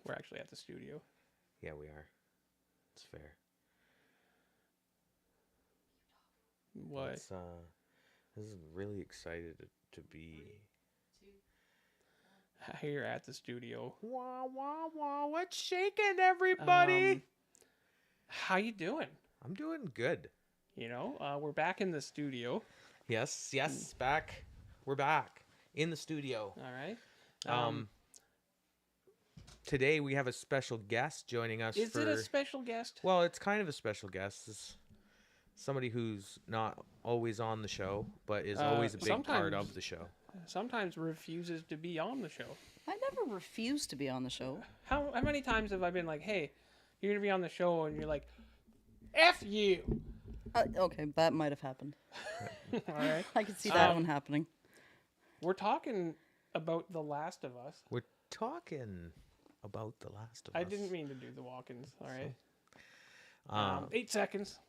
We're actually at the studio. Yeah, we are. It's fair. What? This is really excited to be. Here at the studio. Wah, wah, wah. What's shaking, everybody? How you doing? I'm doing good. You know, we're back in the studio. Yes, back. We're back in the studio. All right. Today we have a special guest joining us. Is it a special guest? Well, it's kind of a special guest. It's somebody who's not always on the show, but is always a big part of the show. Sometimes refuses to be on the show. I never refuse to be on the show. How many times have I been like, hey, you're going to be on the show, and you're like, F you. Okay, that might have happened. All right. I could see that one happening. We're talking about The Last of Us. We're talking about The Last of Us. I didn't mean to do the walk-ins. All right. 8 seconds.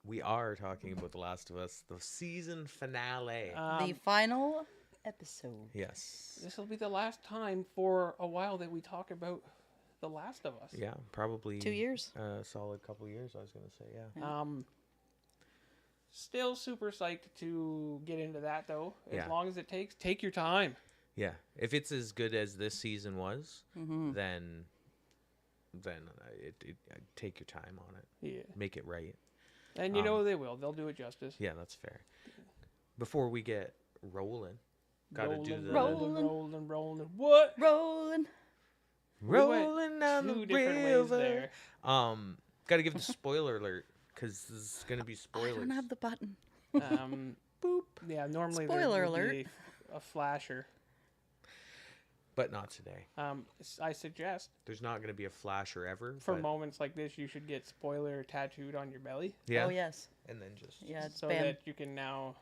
We are talking about The Last of Us, the season finale. The final episode. Yes. This will be the last time for a while that we talk about The Last of Us. Yeah, probably 2 years. A solid couple years, I was going to say, yeah. Still super psyched to get into that, though. As Yeah. long as it takes. Take your time. Yeah. If it's as good as this season was, then take your time on it. Yeah. Make it right. And you know they will. They'll do it justice. Yeah, that's fair. Before we get rolling, gotta do the rolling. What? Rolling. rolling down Two the different ways river. there. Gotta give the spoiler alert because this is gonna be I spoilers. don't have the button. Boop. Yeah, normally Spoiler there would alert. be a flasher. But not today. I suggest There's not gonna be a flasher ever. for but- moments like this, you should get spoiler tattooed on your belly. Yeah. Oh, yes. And then just Yeah, it's So banned. that you can now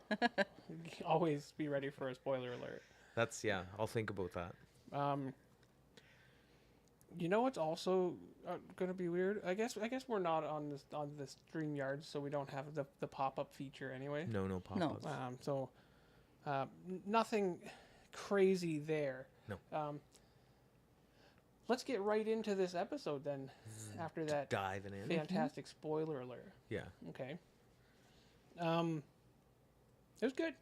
always be ready for a spoiler alert. that's I'll think about that. You know what's also going to be weird? I guess we're not on this StreamYard, so we don't have the pop-up feature anyway. No pop-ups. So nothing crazy there. No. Let's get right into this episode then. After that Diving in. fantastic spoiler alert. Yeah. Okay. It was good.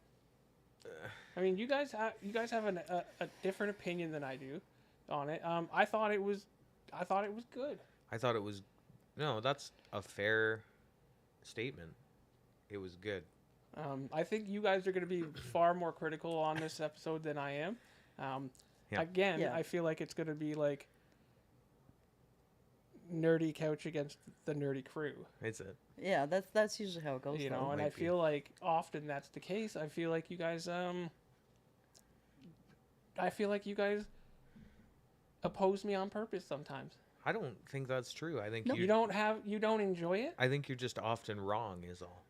I mean, you guys have a different opinion than I do on it. I thought it was good. I thought it was. No, that's a fair statement. It was good. I think you guys are going to be far more critical on this episode than I am. Yeah. Again, Yeah. I feel like it's going to be like nerdy couch against the nerdy crew. It's it. Yeah, that's usually how it goes. You though. know, and I Might be. feel like often that's the case. I feel like you guys oppose me on purpose sometimes. I don't think that's true. I think Nope. You don't enjoy it? I think you're just often wrong. Is all.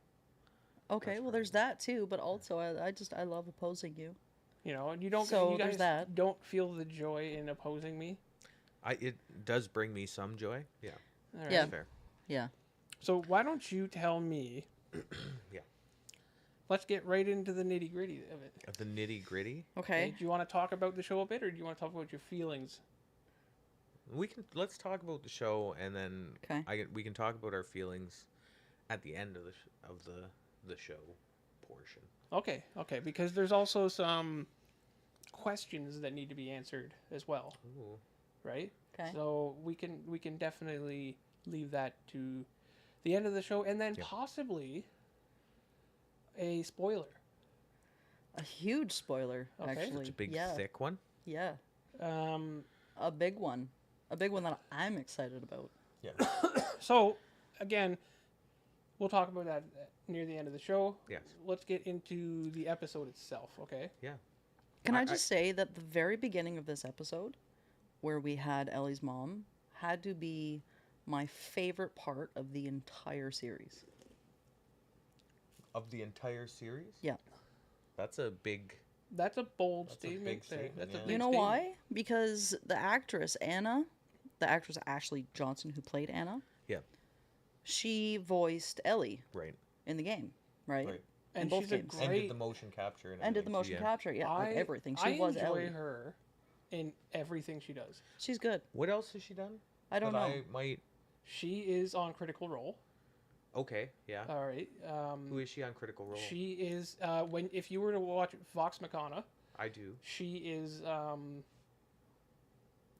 Okay, That's well, right. there's that too, but also I love opposing you. You know, and you don't. So you there's guys that. don't feel the joy in opposing me. It does bring me some joy. Yeah. All right. Yeah. Fair. Yeah. So why don't you tell me? Yeah. Let's get right into the nitty gritty of it. Of the nitty gritty. Okay. Do you want to talk about the show a bit, or do you want to talk about your feelings? Let's talk about the show, and then Okay. we can talk about our feelings at the end of the show portion. Okay, because there's also some questions that need to be answered as well, Ooh. right? Okay. So we can definitely leave that to the end of the show, and then possibly a spoiler. A huge spoiler, Okay. actually. It's a big, yeah. thick one. Yeah. A A big one. A big one that I'm excited about. Yeah. So, again, we'll talk about that near the end of the show. Yes. Let's get into the episode itself, okay? Yeah. Can I just say that the very beginning of this episode, where we had Ellie's mom, had to be my favorite part of the entire series. Of the entire series. Yeah. That's a big. That's a bold That's a statement. big there. statement, That's yeah. a big You know statement. why? Because the actress Ashley Johnson, who played Anna, Yeah. she voiced Ellie Right. in the game, right? Right. In And both she's a games. great. And did the motion capture. And did the motion capture, yeah, like everything. She I was enjoy Ellie. her in everything she does. She's good. What else has she done? I don't know. I might. She is on Critical Role. Okay, yeah. All right. Who is she on Critical Role? She is if you were to watch Vox Machina. I do. She is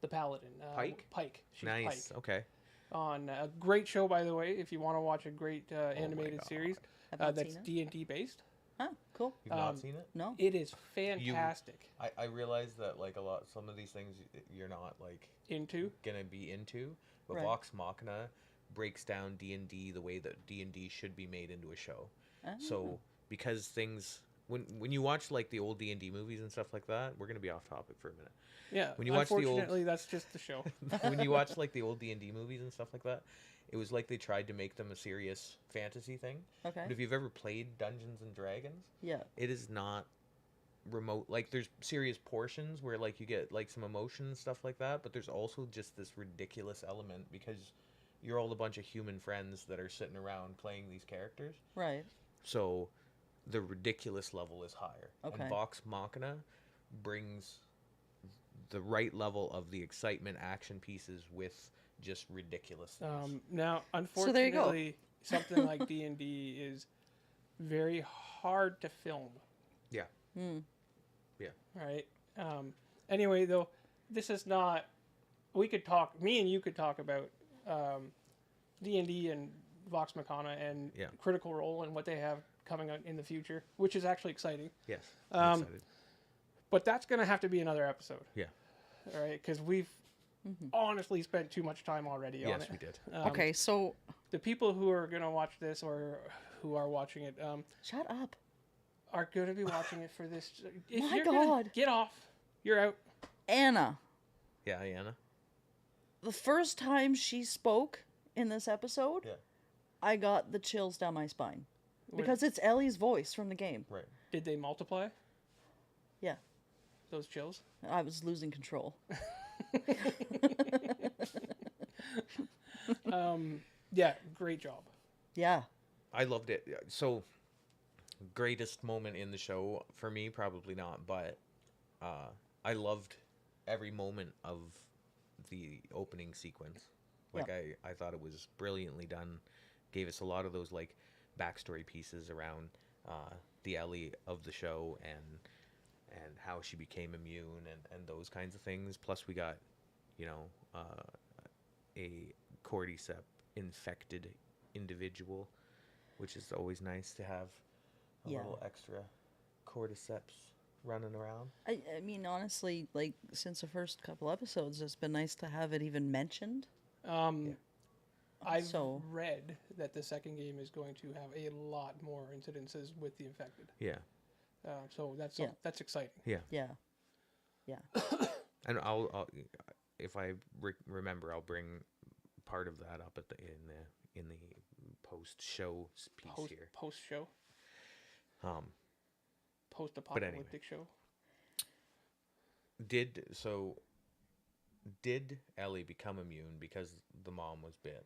the Paladin. Pike? Pike. She's Nice. Pike. Okay. On a great show, by the way, if you want to watch a great animated series I've not that's seen it. D&D based. Huh, cool. You've not seen it? No. It is fantastic. I realize that like some of these things you're not like Into? gonna be into, but Right. Vox Machina breaks down D&D the way that D&D should be made into a show. So because things when you watch like the old D&D movies and stuff like that, we're gonna be off topic for a minute. Yeah. When you watch the old- unfortunately, that's just the show. When you watch like the old D&D movies and stuff like that, it was like they tried to make them a serious fantasy thing. Okay. But if you've ever played Dungeons and Dragons, Yeah. it is not remote. Like there's serious portions where like you get like some emotion and stuff like that, but there's also just this ridiculous element because you're all a bunch of human friends that are sitting around playing these characters. Right. So the ridiculous level is higher. Okay. And Vox Machina brings the right level of the excitement action pieces with just ridiculous things. Now, So there you go. unfortunately, something like D&D is very hard to film. Yeah. Yeah. Right. Anyway, though, this is not. We could talk. Me and you could talk about D&D and Vox Machina and Yeah. Critical Role and what they have coming out in the future, which is actually exciting. Yes. I'm excited. But that's going to have to be another episode. Yeah. All right, because we've honestly spent too much time already on Yes, it. we did. Okay, so The people who are going to watch this or who are watching it shut up. are going to be watching it for this. If My you're gonna God. get off. You're out. Anna, Yeah, Anna. the first time she spoke in this episode, Yeah. I got the chills down my spine. Wait. Because it's Ellie's voice from the game. Right. Did they multiply Yeah. those chills? I was losing control. Yeah, great job. Yeah. I loved it. So, greatest moment in the show for me, probably not, but I loved every moment of the opening sequence. Like I thought it was brilliantly done. Gave us a lot of those like backstory pieces around the Ellie of the show and how she became immune and those kinds of things. Plus we got, a cordyceps infected individual, which is always nice to have a little extra cordyceps running around. I mean, honestly, like, since the first couple episodes, it's been nice to have it even mentioned. I've So- read that the second game is going to have a lot more incidences with the infected. Yeah. So that's Yeah. that's exciting. Yeah. Yeah. Yeah. And I'll if I remember, I'll bring part of that up in the post show piece here. Post show, Um, post apocalyptic show. Did Ellie become immune because the mom was bit?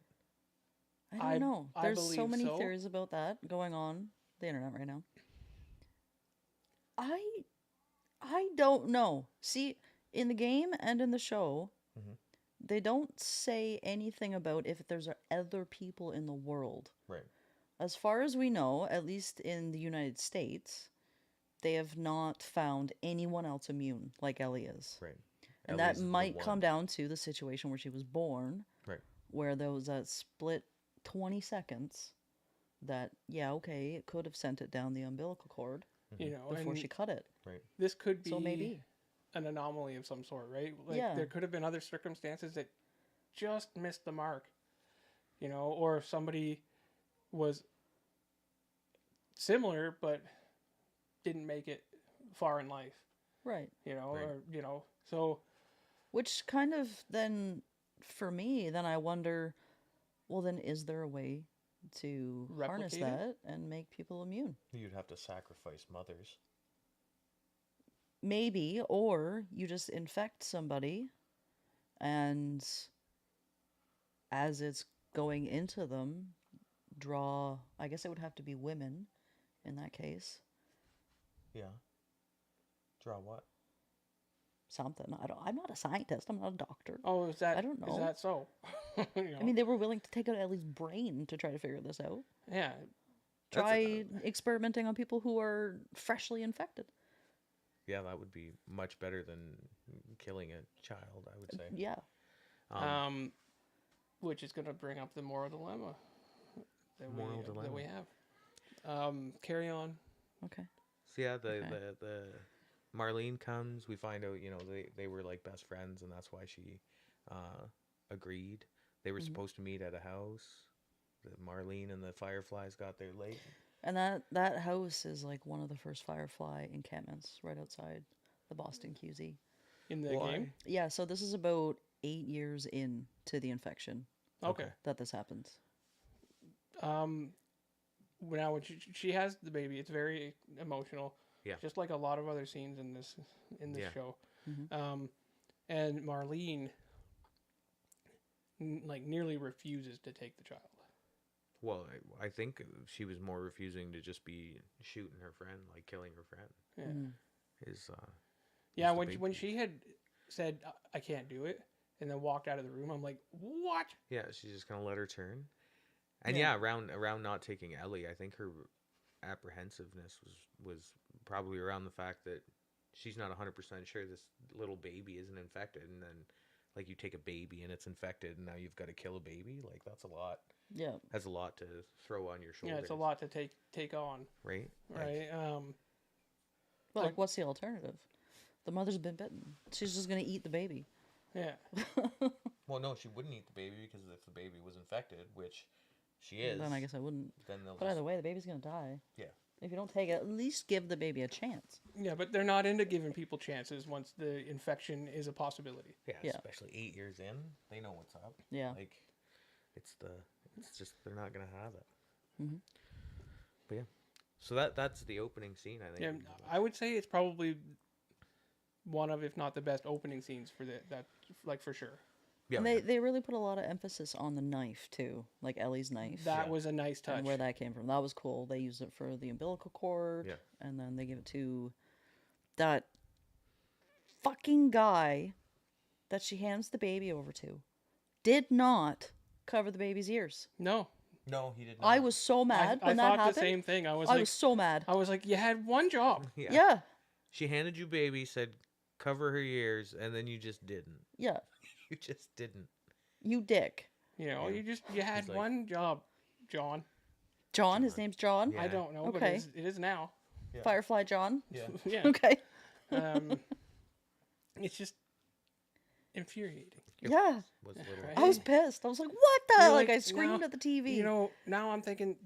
I don't know. I There's so believe many so. theories about that going on the internet right now. I don't know. See, in the game and in the show, they don't say anything about if there's other people in the world. Right. As far as we know, at least in the United States, they have not found anyone else immune like Ellie is. Right. And Ellie's that the might one. come down to the situation where she was born, Right. where there was that split 20 seconds that, yeah, okay, it could have sent it down the umbilical cord You know, before and she cut it. Right. this could be So maybe. an anomaly of some sort, right? Like Yeah. there could have been other circumstances that just missed the mark, or if somebody was similar but didn't make it far in life, Right. or so Which kind of then, for me, then I wonder, well, then is there a way to harness Replicate it? that and make people immune? You'd have to sacrifice mothers. Maybe, or you just infect somebody and as it's going into them, I guess it would have to be women in that case. Yeah. Draw what? something. I'm not a scientist. I'm not a doctor. Oh, is that? I don't Is know. that so? You know? I mean, they were willing to take out Ellie's brain to try to figure this out. yeah. Try experimenting on people who are freshly infected. Yeah, that would be much better than killing a child, I would say. Yeah. Which is going to bring up the moral dilemma that we have. Carry on. Okay. So yeah, the Marlene comes. We find out, you know, they were like best friends, and that's why she agreed. They were supposed to meet at a house. The Marlene and the Fireflies got there late. And that house is like one of the first Firefly encampments right outside the Boston QZ. In the game? Yeah, so this is about 8 years in to the infection. Okay. That this happens. Now when she has the baby, it's very emotional. Yeah. Just like a lot of other scenes in this show. Mm-hmm. And Marlene like nearly refuses to take the child. Well, I think she was more refusing to just be shooting her friend, like killing her friend. Yeah. Mm-hmm. Yeah, when she had said I can't do it and then walked out of the room, I'm like, what? Yeah, she's just gonna let her turn. And yeah, around not taking Ellie, I think her apprehensiveness was probably around the fact that she's not 100% sure this little baby isn't infected, and then like you take a baby and it's infected, and now you've got to kill a baby. Like that's a lot. Yeah. That's a lot to throw on your shoulders. Yeah, it's a lot to take on. Right. Right. Well, what's the alternative? The mother's been bitten. She's just gonna eat the baby. Yeah. Well, no, she wouldn't eat the baby because if the baby was infected, which she is, Then I guess I wouldn't. Then they'll. But either way, the baby's gonna die. Yeah. If you don't take it, at least give the baby a chance. Yeah, but they're not into giving people chances once the infection is a possibility. Yeah, especially 8 years in, they know what's up. Yeah. Like, it's just they're not gonna have it. Mm-hmm. But yeah, so that's the opening scene. I think. Yeah, I would say it's probably one of, if not the best opening scenes for that, like for sure. Yeah, And they really put a lot of emphasis on the knife too, like Ellie's knife. That was a nice touch. And where that came from. That was cool. They used it for the umbilical cord. Yeah. And then they give it to that fucking guy that she hands the baby over to. Did not cover the baby's ears. No. No, he did not. I was so mad when that happened. I thought the same thing. I was so mad. I was like, you had one job. Yeah. She handed you baby, said cover her ears, and then you just didn't. Yeah. You just didn't. You dick. You know, you had like- one job, John. John, his name's John. Yeah. I don't know, Okay. but it is now. Yeah. Firefly John. Yeah. Yeah. Okay. It's just infuriating. Yeah. Was a little. Right. I was pissed. I was like, what the? You're Like, like, I screamed now- at the TV. You know, now I'm thinking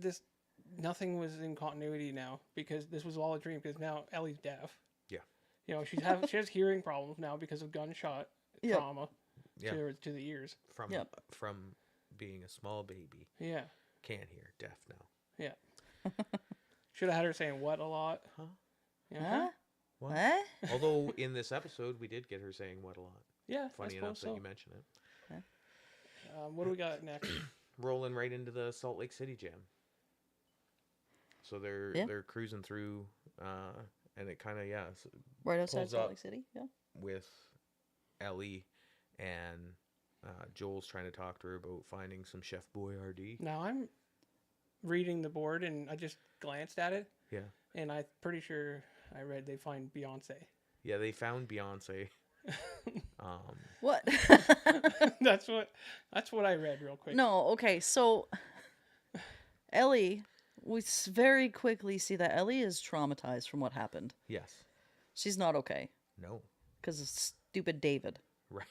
nothing was in continuity now because this was all a dream because now Ellie's deaf. Yeah. You know, she has hearing problems now because of gunshot Yep. trauma Yeah. to the ears. From being a small baby, Yeah. can't hear, deaf now. Yeah. Should have had her saying what a lot. Huh? Yeah. Huh? What? What? Although in this episode we did get her saying what a lot. Yeah. Funny I enough suppose that you mention it. so. What do we got next? Rolling right into the Salt Lake City jam. So they're cruising through, and it kind of Right outside pulls Salt up. Lake City? Yeah. with Ellie, and Joel's trying to talk to her about finding some Chef Boyardee. Now I'm reading the board and I just glanced at it. Yeah. And I'm pretty sure I read they find Beyonce. Yeah, they found Beyonce. What? That's what I read real quick. No, okay, so Ellie, we very quickly see that Ellie is traumatized from what happened. Yes. She's not okay. No. Because of stupid David. Right.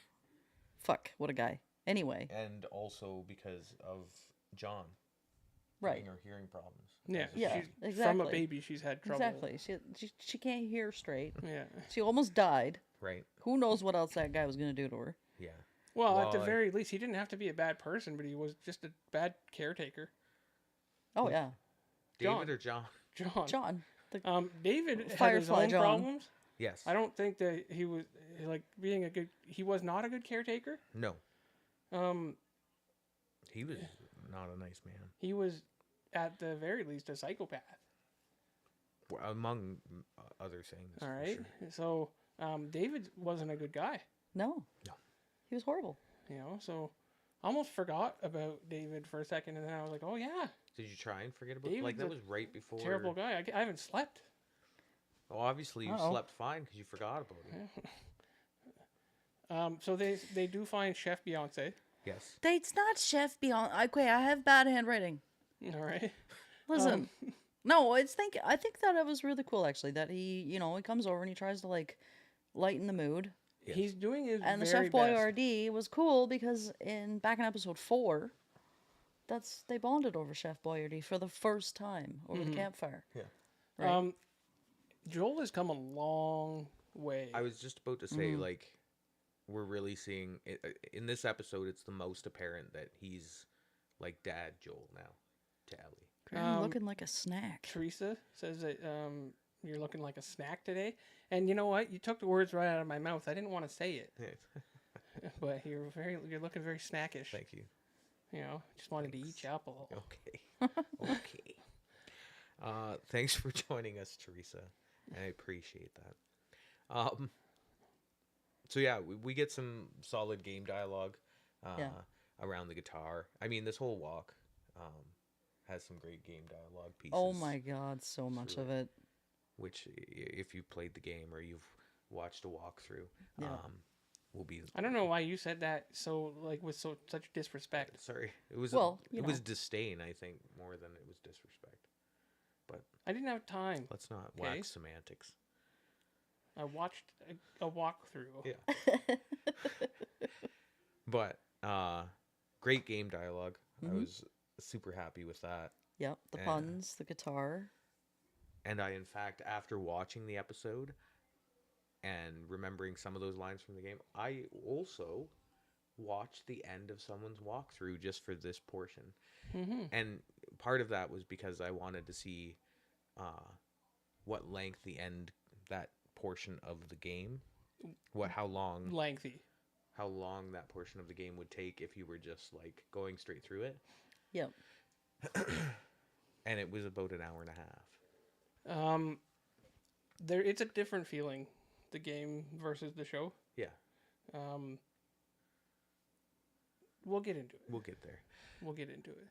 Fuck, what a guy. Anyway. And also because of John. Right. Having her hearing problems. Yeah. Yeah, From a exactly. baby, she's had trouble. Exactly. She can't hear straight. Yeah. She almost died. Right. Who knows what else that guy was going to do to her? Yeah. Well, at the very least, he didn't have to be a bad person, but he was just a bad caretaker. Oh, yeah. David or John? John. John. David had his Firefly own John. problems. Yes. I don't think that he was like being a good. He was not a good caretaker. No. Um, He was not a nice man. he was at the very least a psychopath. Among other things. All for right. sure. So, David wasn't a good guy. No. No. He was horrible. You know, so I almost forgot about David for a second, and then I was like, oh yeah, Did you try and forget about David's that a was right before terrible guy. I haven't slept. Well, obviously you Uh-oh. slept fine because you forgot about it. So they do find Chef Beyonce. Yes. It's not Chef Beyond. Okay, I have bad handwriting. All right. Listen. No, I think that it was really cool actually that he, he comes over and he tries to like lighten the mood. Yes. He's doing his And the very Chef best. Boyardee was cool because back in episode 4, they bonded over Chef Boyardee for the first time over the campfire. Yeah. Right. Joel has come a long way. I was just about to say, like, we're really seeing it, in this episode. It's the most apparent that he's like Dad Joel now to Ellie. I'm looking like a snack. Teresa says that you're looking like a snack today, and you know what? You took the words right out of my mouth. I didn't want to say it, but you're looking very snackish. Thank you. You know, just wanted to eat you up a little. Okay. Okay. Thanks for joining us, Teresa. I appreciate that. So yeah, we get some solid game dialogue around the guitar. I mean, this whole walk has some great game dialogue pieces. Oh my god, so much of it. Which, if you played the game or you've watched a walkthrough, will be. I don't know why you said that with such disrespect. Sorry, it was it was disdain. I think more than it was disrespect. But I didn't have time. let's not Okay. wax semantics. I watched a walkthrough. Yeah. But great game dialogue. I was super happy with that. Yep, the puns, the guitar. And I, in fact, after watching the episode and remembering some of those lines from the game, I also watched the end of someone's walkthrough just for this portion. And part of that was because I wanted to see what length that portion of the game, how long that portion of the game would take if you were just like going straight through it. Yep. And it was about an hour and a half. It's a different feeling, the game versus the show. Yeah. We'll get into it. We'll get there. We'll get into it.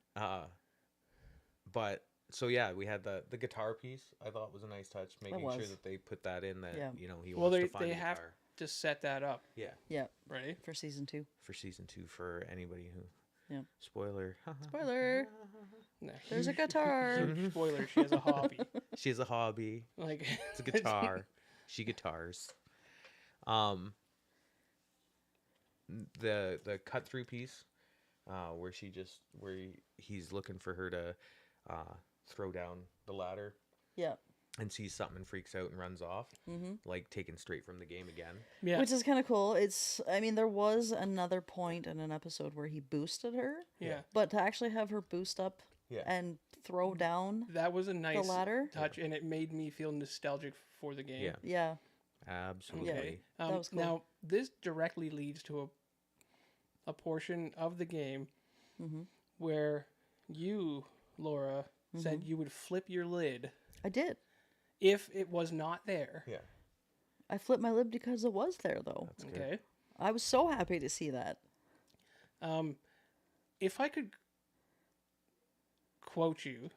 But so yeah, we had the guitar piece. I thought was a nice touch, making sure was. that they put that in. That Yeah. He Well, wants they to find the have guitar. to set that up, Yeah, Yep. right? For season 2. for season 2 for anybody who. Yeah. Spoiler. Spoiler. No, There's a huge- guitar. huge spoiler. She has a hobby. She has a hobby. Like It's a guitar. She guitars. The cut through piece, where he's looking for her to throw down the ladder Yep. and sees something and freaks out and runs off, like taken straight from the game again. Yeah. Which is kind of cool. There was another point in an episode where he boosted her. Yeah. But to actually have her boost up Yeah. and throw down. That was a nice ladder? touch, and it made me feel nostalgic for the game. Yeah. Yeah. Absolutely. Okay. That was cool. Now, this directly leads to a portion of the game where you, Laura, said you would flip your lid I did. if it was not there. Yeah. I flipped my lid because it was there, though. That's good. Okay. I was so happy to see that. If I could quote you,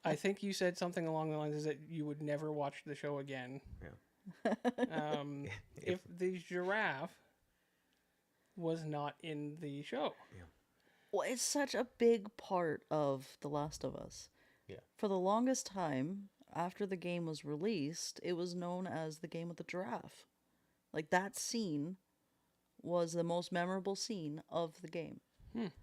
I think you said something along the lines that you would never watch the show again. Yeah. If the giraffe was not in the show. Well, it's such a big part of The Last of Us. Yeah. For the longest time, after the game was released, it was known as the game with the giraffe. Like, that scene was the most memorable scene of the game.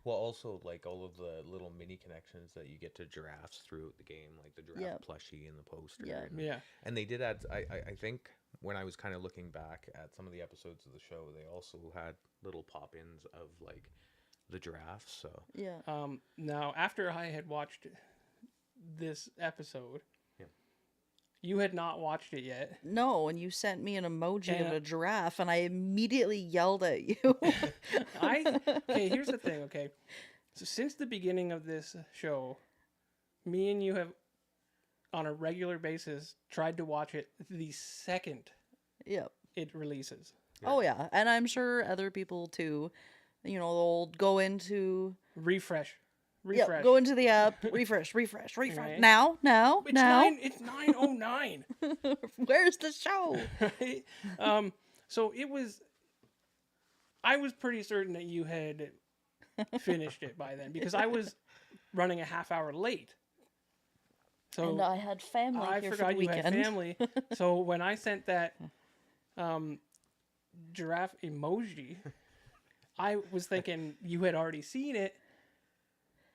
Well, also like all of the little mini connections that you get to giraffes throughout the game, like the giraffe plushie and the poster. Yeah. And, Yeah. and they did add. I think when I was kind of looking back at some of the episodes of the show, they also had little pop-ins of like the giraffes. So Yeah. Now, after I had watched this episde, Yeah. you had not watched it yet. No, and you sent me an emoji of And- a giraffe, and I immediately yelled at you. Okay, here's the thing, okay? So since the beginning of this show, me and you have, on a regular basis, tried to watch it the second Yep. it releases. Oh yeah, and I'm sure other people too. You know, they'll go into Refresh. go into the app, refresh. Right. Now. It's 9:09. Where's the show? Right? So it was. I was pretty certain that you had finished it by then because I was running a half hour late. So And I had family I here forgot for the you weekend. had family. So when I sent that giraffe emoji, I was thinking you had already seen it,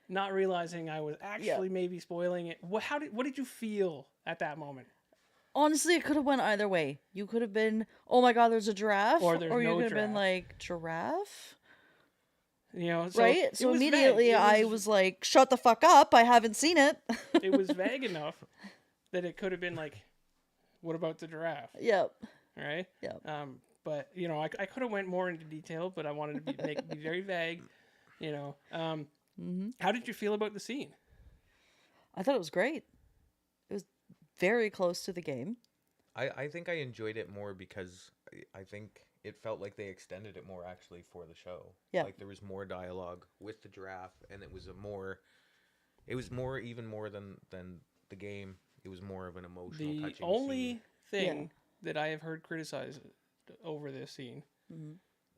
not realizing I was actually maybe spoiling it. What did you feel at that moment? Honestly, it could have went either way. You could have been, oh my god, there's a giraffe, Or there's you no could have been giraffe. like, giraffe? You know, so Right? it So was vague. immediately I was like, shut the fuck up, I haven't seen it. It was vague enough that it could have been like, what about the giraffe? Yep. Right? Yep. But you know, I could have went more into detail, but I wanted to make it be very vague. You know, how did you feel about the scene? I thought it was great. It was very close to the game. I think I enjoyed it more because I think it felt like they extended it more actually for the show. Yeah. Like there was more dialogue with the giraffe, and it was even more than the game. It was more of an emotional, The touching only scene. thing that I have heard criticized over this scene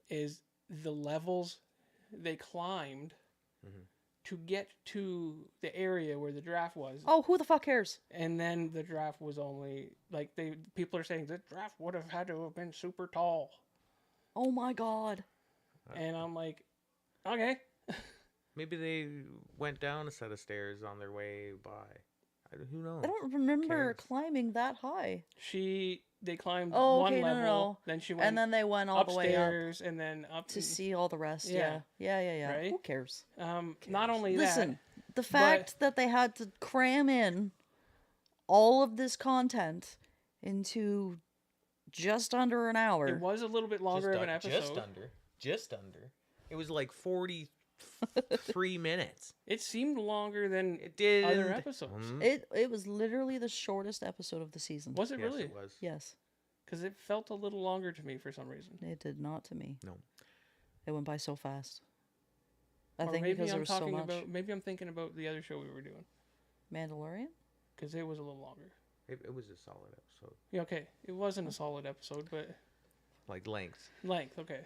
is the levels they climbed to get to the area where the giraffe was. Oh, who the fuck cares? And then the giraffe was only like people are saying the giraffe would have had to have been super tall. Oh my god. And I'm like, okay. Maybe they went down a set of stairs on their way by. Who knows? I don't remember Cares? climbing that high. They climbed Oh, one okay, level, no. then she went And then they went all the way up upstairs and then up to see all the rest. Yeah. Yeah. Right? Who cares? Not only Listen, that, the fact that they had to cram in all of this content into just under an hour. it was a little bit longer of an episode. Just under. It was like 43 minutes. It seemed longer than It did. other episodes. It was literally the shortest episode of the season. Was it Yes, really? it was. Yes, Because it felt a little longer to me for some reason. it did not to me. No. It went by so fast. I Or think maybe because there I'm was so talking much. about. Maybe I'm thinking about the other show we were doing Mandalorian? because it was a little longer. It was a solid episode. Yeah, okay. It wasn't a solid episode, but Like length. length. Okay.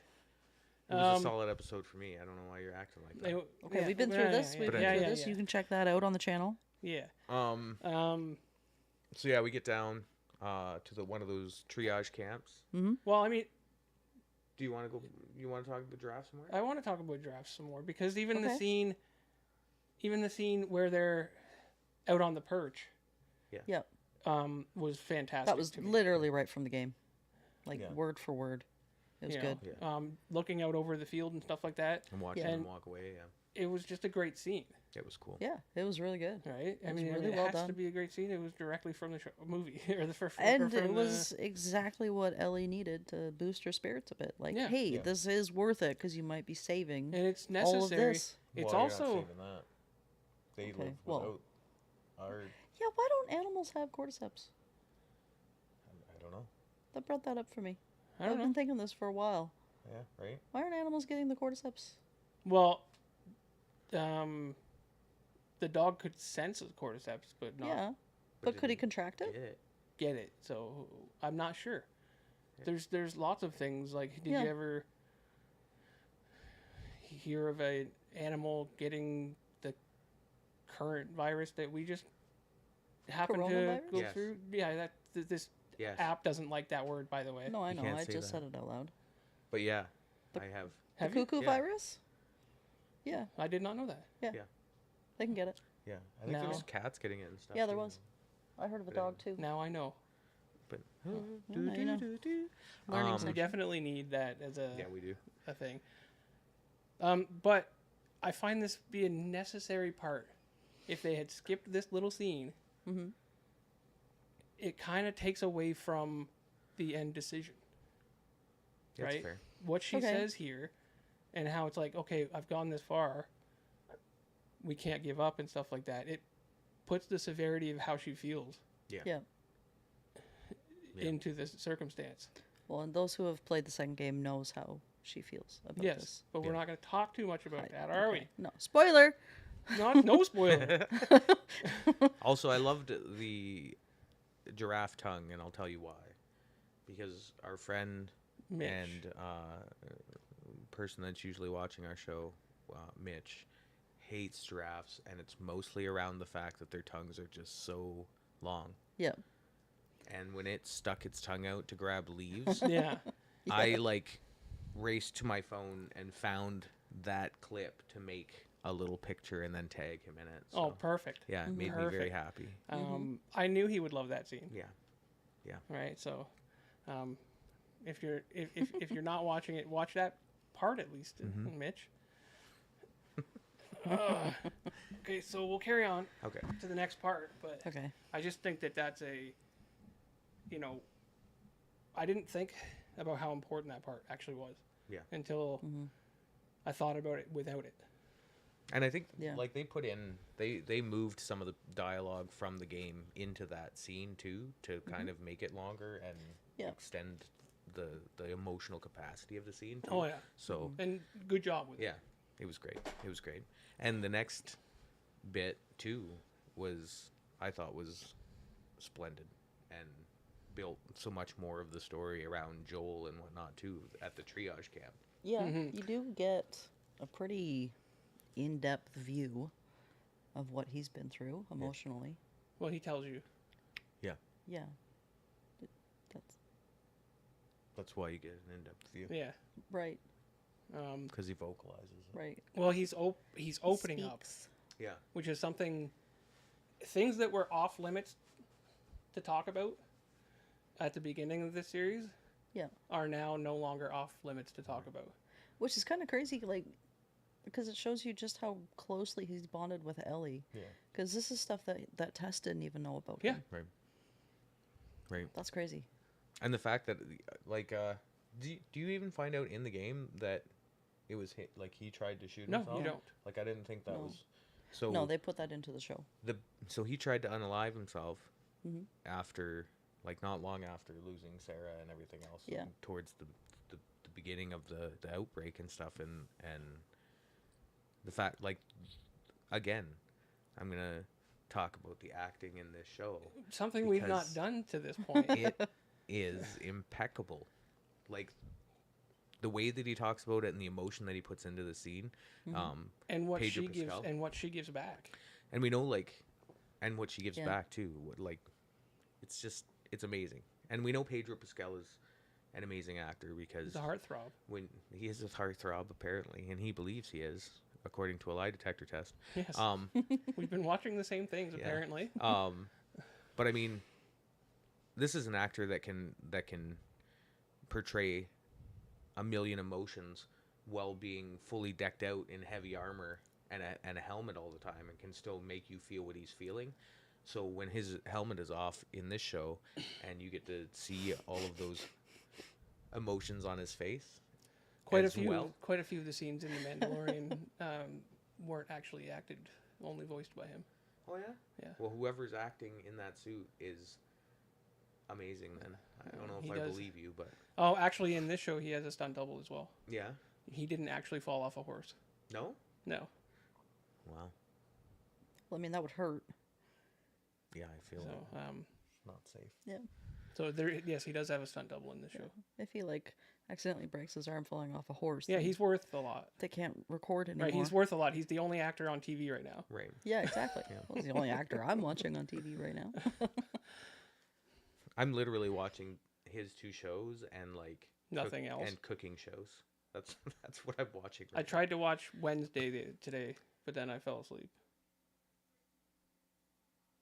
It was a solid episode for me. I don't know why you're acting like that. Okay, yeah, we've been through yeah, this. yeah, We've been yeah, through yeah, this. yeah. You can check that out on the channel. Yeah. So yeah, we get down to one of those triage camps. Well, I mean, Do you want to go? You want to talk to the giraffe some more? I want to talk about giraffes some more because even the Okay. scene where they're out on the perch, Yep. was fantastic. That was to me. literally right from the game. Like Yeah. word for word. It was You good. know, Yeah. looking out over the field and stuff like that. I'm watching Yeah. them And- walk away. Yeah, It was just a great scene, it was cool. Yeah, it was really good. right? I was mean, really it well has to done. be a great scene. It was directly from the movie or the first. And from it the- was exactly what Ellie needed to boost her spirits a bit. Like, Yeah. hey, Yeah. this is worth it because you might be saving and it's all of necessary. this. It's Well, you're not also saving that. They Okay, live well- without our. Yeah, why don't animals have cordyceps? I don't know. That brought that up for me. I don't I've know. been thinking this for a while. Yeah, right. Why aren't animals getting the cordyceps? Well, the dog could sense the cordyceps, but not Yeah. But could he didn't contract it? get it. get it. So I'm not sure. There's lots of things like did Yeah. you ever hear of an animal getting the current virus that we just happen to Coronavirus? go Yes. through? Yeah, this Yes. app doesn't like that word, by the way. No, I You know. can't I say just that. said it out loud. But yeah, The- I have. Have the you? cuckoo Yeah. virus? Yeah, I did not know that. they can get it. Yeah, I think there was No. cats getting it and stuff. Yeah, there too. was. I heard of a But dog too. Now I know. But now you know. Learning We section. definitely need that as yeah, we do. a thing. But I find this be a necessary part. If they had skipped this little scene, Mhm. it kind of takes away from the end decision. That's Right? fair. What she Okay. says here, and how it's like, okay, I've gone this far. We can't give up and stuff like that. It puts the severity of how she feels Yeah. Yeah. into this circumstance. Well, and those who have played the second game knows how she feels about Yes, this. but we're Yeah. not going to talk too much about Right, that, are okay. No, spoiler! we? No spoiler. Also, I loved the giraffe tongue, and I'll tell you why. Because our friend Mitch. and person that's usually watching our show, Mitch, hates giraffes, and it's mostly around the fact that their tongues are just so long. Yeah. And when it stuck its tongue out to grab leaves, Yeah. I like raced to my phone and found that clip to make a little picture and then tag him in it. So, Oh, perfect. yeah, it made me very Perfect. happy. I knew he would love that scene. Yeah. Right. So, if you're not watching it, watch that part at least, Mitch. Okay, so we'll carry on Okay. to the next part, but Okay. I just think that that's I didn't think about how important that part actually was. Yeah. Until I thought about it without it. And I think Yeah. like they moved some of the dialogue from the game into that scene too to kind of make it longer and Yeah. extend the emotional capacity of the scene too. Oh yeah, So and good job with it. yeah, it was great. It was great. And the next bit too I thought was splendid and built so much more of the story around Joel and whatnot too at the triage camp. Yeah, you do get a pretty in-depth view of what he's been through emotionally. Well, he tells you. Yeah. That's why you get an in-depth view. Yeah. Right, Because he vocalizes it. right. Well, he's opening up, Speaks. Yeah. which is things that were off limits to talk about at the beginning of this series. Yeah. Are now no longer off limits to talk about. Which is kind of crazy, like, because it shows you just how closely he's bonded with Ellie. Yeah. Because this is stuff that Tess didn't even know about Yeah. him. Right. That's crazy. And the fact that, like, do you even find out in the game that it was like he tried to shoot No, himself? you don't. Like, I didn't think that No. was. So No, they put that into the show. so he tried to unalive himself Mhm. after, like, not long after losing Sarah and everything else. Yeah. Towards the beginning of the outbreak and stuff, and the fact, like, again, I'm gonna talk about the acting in this show. Something we've not Because- done to this point. It is impeccable. Like, the way that he talks about it and the emotion that he puts into the scene. and what Pedro she gives Pascal. and what she gives back. And we know, like, and what she gives Yeah. back too. Like, it's amazing. And we know Pedro Pascal is an amazing actor because He's a heartthrob. when he is a heartthrob apparently, and he believes he is, according to a lie detector test. Yes. Um, We've been watching the same things Yeah. apparently. but I mean, this is an actor that can portray a million emotions while being fully decked out in heavy armor and a helmet all the time, and can still make you feel what he's feeling. So when his helmet is off in this show, and you get to see all of those emotions on his face, Quite a as few well. of the scenes in The Mandalorian weren't actually acted, only voiced by him. Oh yeah. Yeah. Well, whoever's acting in that suit is amazing. Then I don't know if He I does. believe you, but Oh, actually, in this show, he has a stunt double as well. yeah. He didn't actually fall off a horse. No. No. Wow. Well, I mean, that would hurt. Yeah, I feel So, not safe. Yeah. so yes, he does have a stunt double in this show. If he, like, accidentally breaks his arm falling off a horse, Yeah, then he's worth a lot. they can't record anymore. Right, he's worth a lot. He's the only actor on TV right now. Right. Yeah, exactly. Well, he's the only actor I'm watching on TV right now. I'm literally watching his two shows and like Nothing else. and cooking shows. That's what I'm watching. I tried to watch Wednesday today, but then I fell asleep.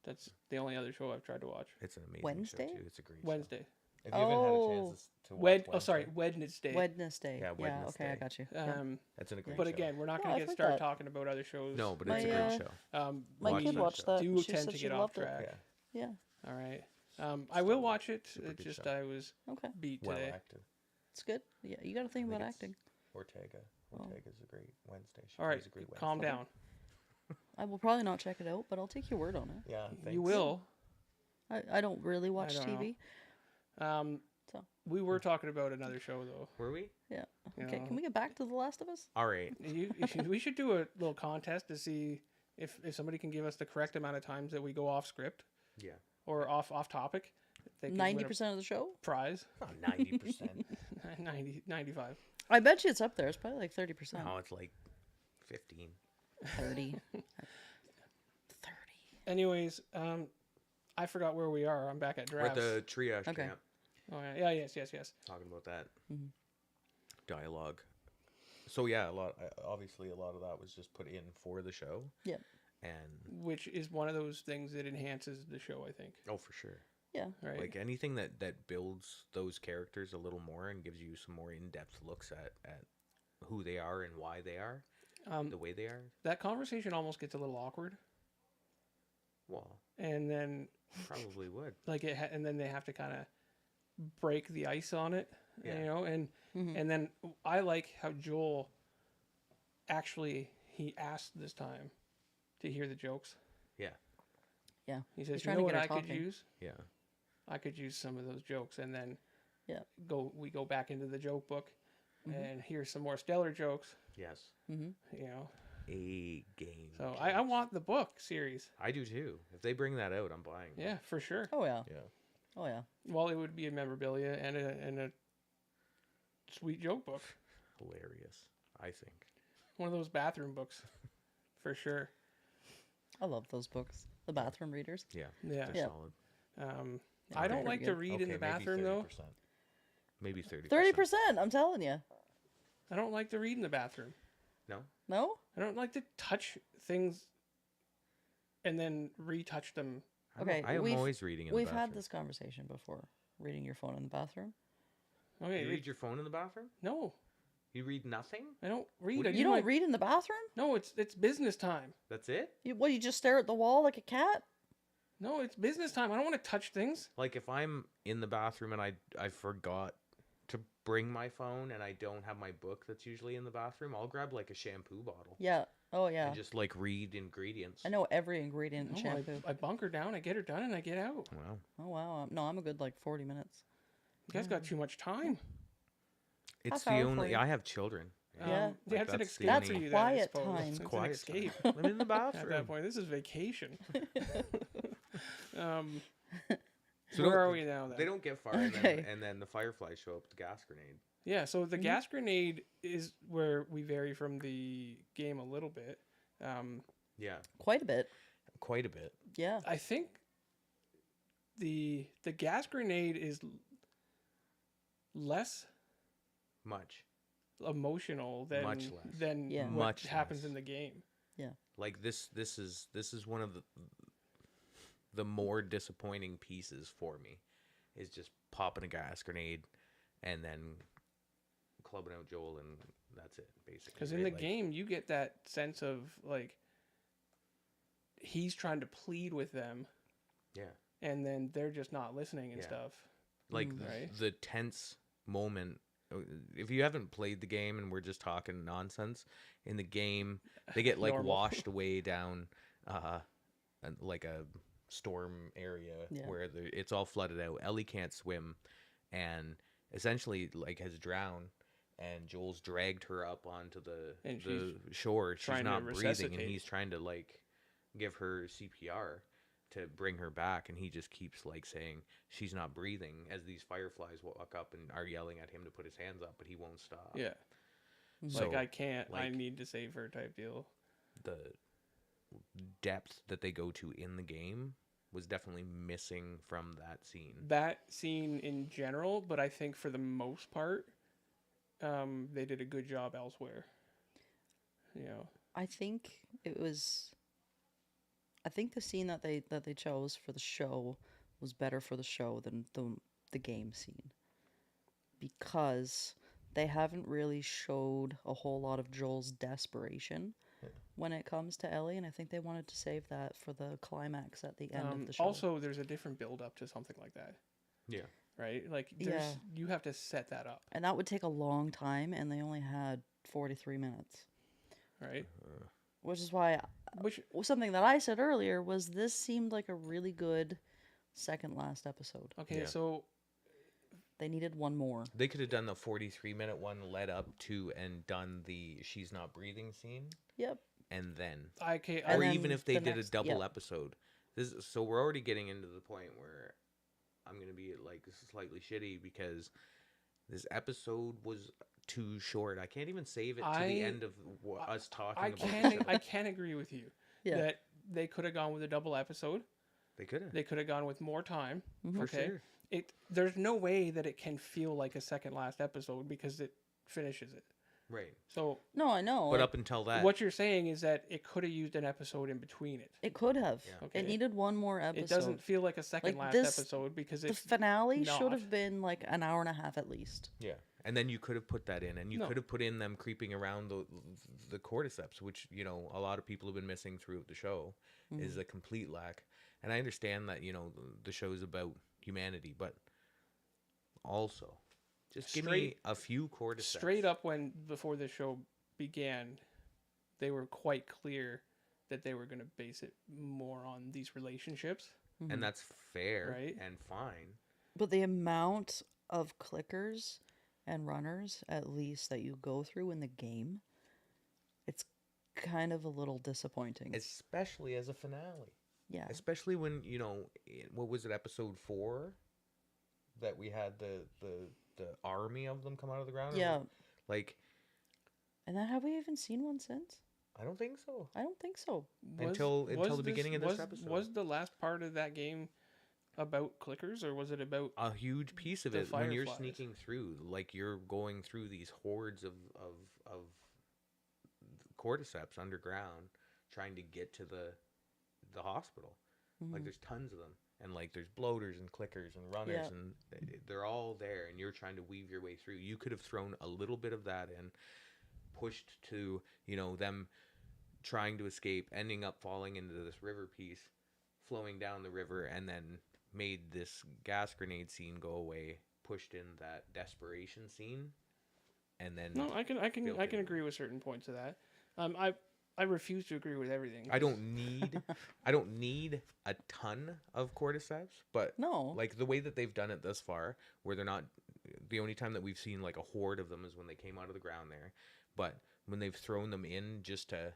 That's the only other show I've tried to watch. It's an amazing Wednesday? show too. It's a great Wednesday. show. If you haven't had a Oh. chance to watch Wednesday. Wednesday. Yeah, Okay, I Wednesday. got you. Yeah. That's a great But show. again, we're not No, going I've to get heard started that. talking about other shows. No, but it's a My, great show. My Watch kid that watched show. that. Do She tend said to she get off loved track. it. Yeah. Yeah. All right. I will watch it. Super It's good just show. I was Okay. beat Well today. acted. It's good. Yeah, you got to think I think about it's- acting. Ortega's a great Wednesday. She All right, plays a great Wednesday. calm down. I will probably not check it out, but I'll take your word on it. Yeah, thanks. You will. I don't really watch don't know. TV. Um, So We were talking about another show though. Were we? Yeah. You Okay, know, can we get back to The Last of Us? All right. we should do a little contest to see if somebody can give us the correct amount of times that we go off script Yeah. or off topic. They can win a 90% of the show? prize. Not 90%. 95. I bet you it's up there. It's probably like 30%. No, it's like 15. 30. 30. Anyways, I forgot where we are. I'm back at We're at drafts. the triage Okay. camp. Oh yeah, yes. Talking about that Mm-hmm. dialogue. So yeah, obviously a lot of that was just put in for the show. Yeah. And Which is one of those things that enhances the show, I think. oh, for sure. Yeah. Right. Like anything that builds those characters a little more and gives you some more in-depth looks at who they are and why they are the way they are. That conversation almost gets a little awkward, Well, and then probably would. like and then they have to kind of break the ice on it, Yeah. you know. And Mm-hmm. and then I like how Joel actually he asked this time to hear the jokes. Yeah. Yeah. He says, He's "You trying know to what get I her could talking. use? Yeah. I could use some of those jokes." And then Yeah. we go back into the joke book Mm-hmm. and hear some more stellar jokes, Yes. you know. A game. So I want the book series. I do too. If they bring that out, I'm buying. Yeah, for sure. Oh, yeah. Yeah. Oh, yeah. Well, it would be a memorabilia and a sweet joke book. Hilarious, I think. One of those bathroom books, for sure. I love those books. The bathroom readers. Yeah. Yeah. They're Yeah. solid. I don't they're like to good. read in the maybe bathroom though. 30%. Maybe 30%. 30%, I'm telling you. I don't like to read in the bathroom. No? No? I don't like to touch things and then retouch them. Okay, I am we've- always reading in the We've bathroom. had this conversation before. Reading your phone in the bathroom. Okay. You read your phone in the bathroom? No, You read nothing? I don't read. What I do You do don't my- read in the bathroom? No, it's business time. That's it? You just stare at the wall like a cat? No, it's business time. I don't want to touch things. Like if I'm in the bathroom and I forgot to bring my phone and I don't have my book that's usually in the bathroom, I'll grab like a shampoo bottle Yeah. Oh, yeah. and just like read ingredients. I know every ingredient in No, shampoo. I bunker down. I get her done, and I get out. Wow. Oh, wow. No, I'm a good, like, 40 minutes. You guys got too much time. It's Half the hour for only you. I have children. Yeah. Yeah, Like, it's an that's the escape That's for only- you. then, I quiet suppose. time. It's an Quiet escape. time. I'm in the At that bathroom. point, this is vacation. So Where don't- are we now then? They don't get far, Okay. and then the fireflies show up with the gas grenade. Yeah, so Mm-hmm. the gas grenade is where we vary from the game a little bit. Yeah, Quite a bit. quite a bit. Yeah. I think the gas grenade is less Much. emotional than Much less. than Yeah. what Much happens less. in the game. Like this is one of the more disappointing pieces for me, is just popping a gas grenade and then clubbing out Joel, and that's it basically. Because in right? the Like, game, you get that sense of like he's trying to plead with them, yeah, and then they're just not listening and Yeah. stuff. like Right. the tense moment. If you haven't played the game and we're just talking nonsense, in the game they get like Normal. washed away down like a storm area Yeah. where it's all flooded out. Ellie can't swim and essentially like has drowned, and Joel's dragged her up onto the And shore. She's trying to not breathing, and resuscitate. he's trying to like give her CPR to bring her back, and he just keeps like saying she's not breathing as these fireflies walk up and are yelling at him to put his hands up, but he won't stop. Yeah, So, like I can't. I like- need to save her type deal. the depth that they go to in the game was definitely missing from that scene. That scene in general, but I think for the most part, they did a good job elsewhere. You know, I think it was. I think the scene that they chose for the show was better for the show than the game scene, because they haven't really showed a whole lot of Joel's desperation when it comes to Ellie, and I think they wanted to save that for the climax at the end of the show. also there's a different build up to something like that, Yeah. right? Like Yeah. you have to set that up, and that would take a long time, and they only had 43 minutes, right? which is why Which something that I said earlier was this seemed like a really good second last episode. okay, Yeah. so They needed one more. They could have done the 43-minute one led up to and done the she's not breathing scene, Yep. and then, Okay, or then even if they the did a next- double yeah. episode. So we're already getting into the point where I'm gonna be like slightly shitty because this episode was too short. I can't even save it to the end of us talking I about the can show. I can agree with you Yeah. that they could have gone with a double episode. They could have, They could have gone with more time. for Okay. sure. There's no way that it can feel like a second last episode because it finishes it. Right. So No, I know. But up until that, what you're saying is that it could have used an episode in between it. It could have. Yeah. Okay. It needed one more episode. It doesn't feel like a second Like last this- episode because The it's finale should not. have been like an hour and a half at least. yeah, and then you could have put that in, and you No. could have put in them creeping around the cordyceps, which a lot of people have been missing throughout the show, is a complete lack. And I understand that the show's about humanity, but also just give me Straight- a few cordyceps. straight up before the show began, they were quite clear that they were going to base it more on these relationships. and that's fair Right. and fine. But the amount of clickers and runners, at least, that you go through in the game, it's kind of a little disappointing. Especially as a finale. Yeah. Especially when what was it, episode 4, that we had the army of them come out of the ground. Yeah. Like, And then have we even seen one since? I don't think so. I don't think so. Until the beginning of this episode. Was the last part of that game about clickers, or was it about A huge piece of The it when you're fireflies. sneaking through, like you're going through these hordes of cordyceps underground, trying to get to the hospital. Like there's tons of them, and like there's bloaters and clickers and runners, Yeah. and they're all there, and you're trying to weave your way through. You could have thrown a little bit of that in, pushed to them trying to escape, ending up falling into this river piece, flowing down the river, and then made this gas grenade scene go away, pushed in that desperation scene, and then No, I can built I can in. agree with certain points of that. I refuse to agree with everything. I don't need a ton of cordyceps, but No. like the way that they've done it thus far, where they're not, the only time that we've seen like a horde of them is when they came out of the ground there, but when they've thrown them in just to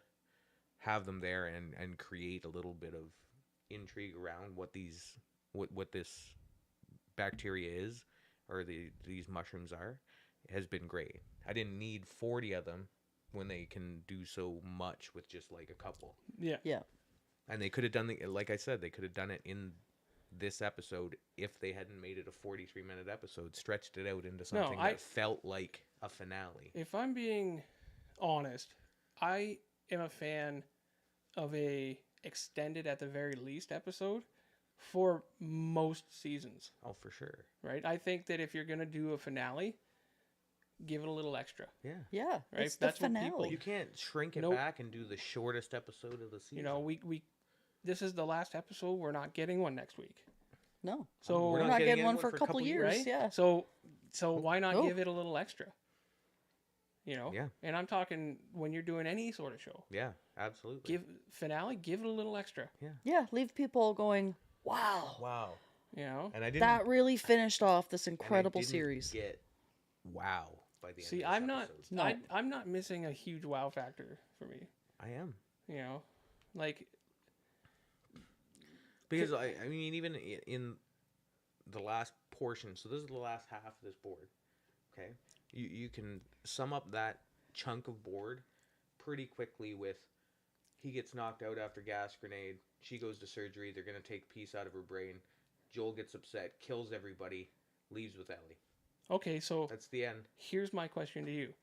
have them there and create a little bit of intrigue around what this bacteria is, or these mushrooms are, has been great. I didn't need 40 of them when they can do so much with just like a couple. Yeah. Yeah. And they could have done like I said, they could have done it in this episode if they hadn't made it a 43-minute episode, stretched it out into something that felt like a finale. If I'm being honest, I am a fan of a extended, at the very least, episode for most seasons, Oh, for sure. right? I think that if you're going to do a finale, give it a little extra. Yeah. Yeah. Right, It's the that's what people- finale. You can't shrink it Nope. back and do the shortest episode of the season. You know, we this is the last episode. We're not getting one next week. No. So We're not getting one for a couple years. right? Yeah. So why not Oh. give it a little extra? Yeah. And I'm talking when you're doing any sort of show. Yeah, absolutely. Give it a little extra. Yeah. Leave people going, wow. Wow. And And I didn't That really finished off this and I incredible didn't series. Get wow by the end see, of this I'm not episode. No. I'm not missing a huge wow factor for me. I am. Like Because I mean, even in the last portion, so this is the last half of this board, okay? You can sum up that chunk of board pretty quickly with he gets knocked out after gas grenade, she goes to surgery, they're going to take a piece out of her brain, Joel gets upset, kills everybody, leaves with Ellie. okay, so That's the end. here's my question to you.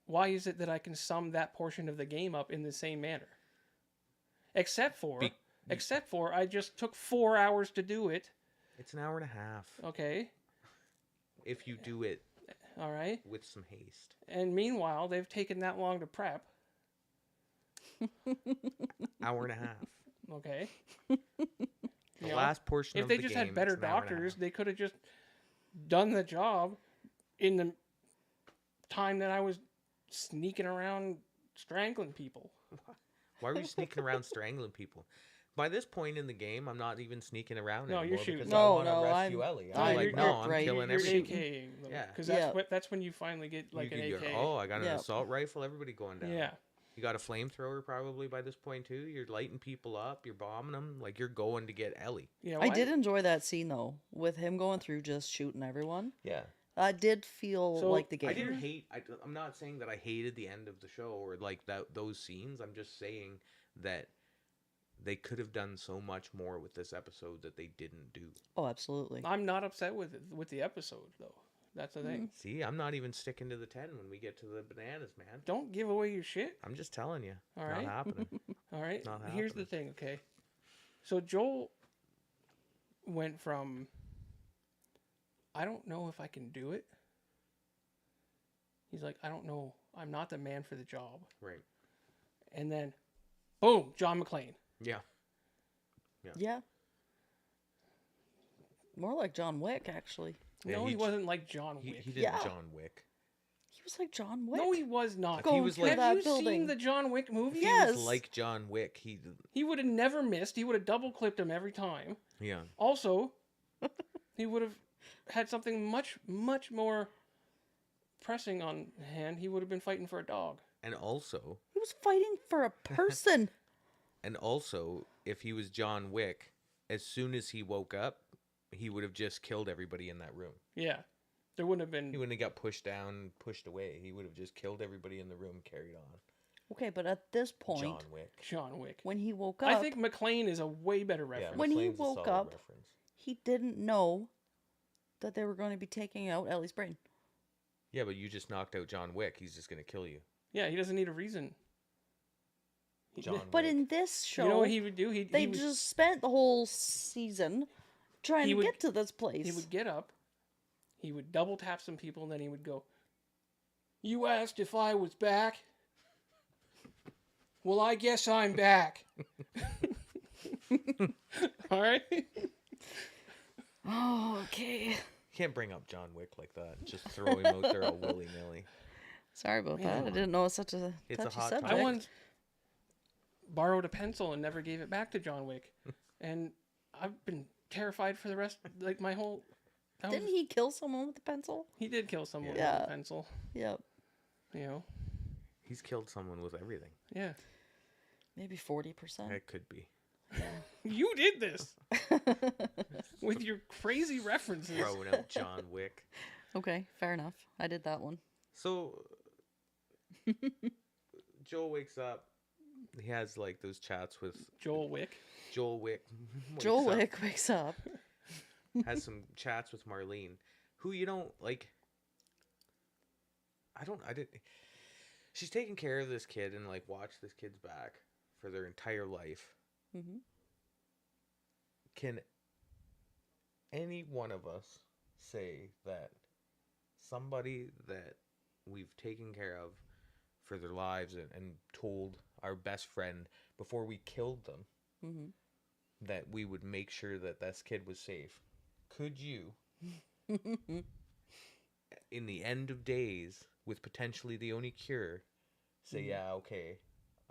Why is it that I can sum that portion of the game up in the same manner? Except for I just took 4 hours to do it. It's an hour and a half Okay. if you do it All right. with some haste. And meanwhile, they've taken that long to prep. Hour and a half. Okay. The last portion If of they the just game, had better it's an hour and a doctors, half. they could have just done the job in the time that I was sneaking around strangling people. Why were you sneaking around strangling people? By this point in the game, I'm not even sneaking around No, you're anymore shooting. because No, I want no, to rescue I'm- Ellie. I'm I'm like, you're- no, I'm right. killing You're everything. AKing them. Yeah. Because Yeah. that's when you finally get like an You AK. go, oh, I got an Yeah. assault rifle. Everybody going down. Yeah. You got a flamethrower probably by this point too. You're lighting people up. You're bombing them. Like you're going to get Ellie. Yeah. I why- did enjoy that scene though, with him going through just shooting everyone. Yeah. I did feel So, like the game. I didn't hate. I'm not saying that I hated the end of the show or like those scenes. I'm just saying that they could have done so much more with this episode that they didn't do. Oh, absolutely. I'm not upset with the episode though. That's the thing. See, I'm not even sticking to the 10 when we get to the bananas, man. Don't give away your shit. I'm just telling you. All Not right. happening. All right. Not Here's the happening. thing, okay? So Joel went from I don't know if I can do it. He's like, I don't know. I'm not the man for the job. Right. And then boom, John McClane. Yeah. Yeah. More like John Wick, actually. Yeah, No, he he j- wasn't like John Wick. He did Yeah. John Wick. He was like John Wick. No, he was not. He Going was through like- Have that you building. seen the John Wick movie? He Yes. was like John Wick. He would have never missed. He would have double clipped him every time. Yeah. Also, he would have had something much, much more pressing on hand. He would have been fighting for a dog. And also, He was fighting for a person. if he was John Wick, as soon as he woke up, he would have just killed everybody in that room. Yeah. There wouldn't have been. He wouldn't have got pushed down, pushed away. He would have just killed everybody in the room, carried on. Okay, but at this point, John Wick. John Wick. when he woke up, I think McClane is a way better reference. When he McClane's a woke solid up- reference. he didn't know that they were going to be taking out Ellie's brain. Yeah, but you just knocked out John Wick. He's just going to kill you. Yeah, he doesn't need a reason. John But Wick. in this show, You know what he would do? they just spent the whole season trying He to would- get to this place. He would get up, he would double tap some people, and then he would go, "You asked if I was back? Well, I guess I'm back." All right? Oh, okay. You can't bring up John Wick like that. Just throw him out there all willy-nilly. Sorry about Yeah. that. I didn't know it was such a It's a touchy hot subject. I once borrowed a pencil and never gave it back to John Wick. And I've been terrified for the rest, like my whole... that Didn't was- he kill someone with a pencil? He did kill someone with Yeah. a pencil, Yep. you know? He's killed someone with everything. Yeah. Maybe 40%. That could be. You did this! With your crazy references. Throwing out John Wick. Okay, fair enough. I did that one. So, Joel wakes up. He has like those chats with Joel Wick. Joel Wick. wakes Joel up, Wick wakes up. has some chats with Marlene, who you don't like. I didn't. She's taking care of this kid and like watched this kid's back for their entire life. Hmm. Can any one of us say that somebody that we've taken care of for their lives and told our best friend before we killed them Hmm. that we would make sure that this kid was safe? Could you, in the end of days, with potentially the only cure, say, yeah, okay,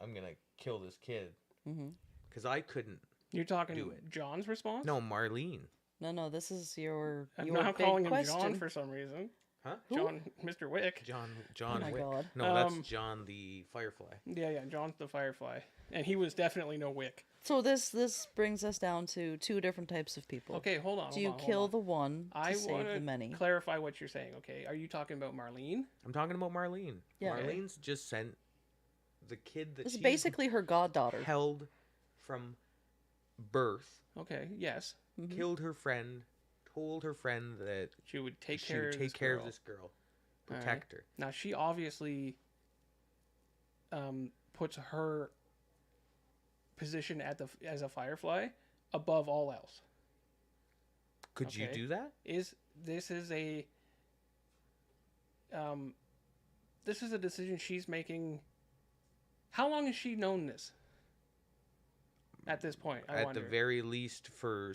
I'm going to kill this kid? Hmm. Because I couldn't. You're talking Do it. John's response? No, Marlene. No, this is your I'm your not big calling him question. John for some reason. Huh? Who? John, Mr. Wick. John Oh my Wick. God. No, that's Um, John the Firefly. Yeah, John's the Firefly. And he was definitely no Wick. So this brings us down to two different types of people. Okay, hold on. Do you kill the one to I save want the to many? clarify what you're saying, okay? Are you talking about Marlene? I'm talking about Marlene. Yeah. Okay. Marlene's just sent the kid that This is she basically her goddaughter. held from birth, Okay, yes. Mhm. killed her friend, told her friend that She would take she care would of take this care girl. of this girl, All right. protect her. Now, she obviously puts her position as a Firefly above all else. Could you Okay. do that? This is a decision she's making. How long has she known this? At this point, I At wonder. the very least, for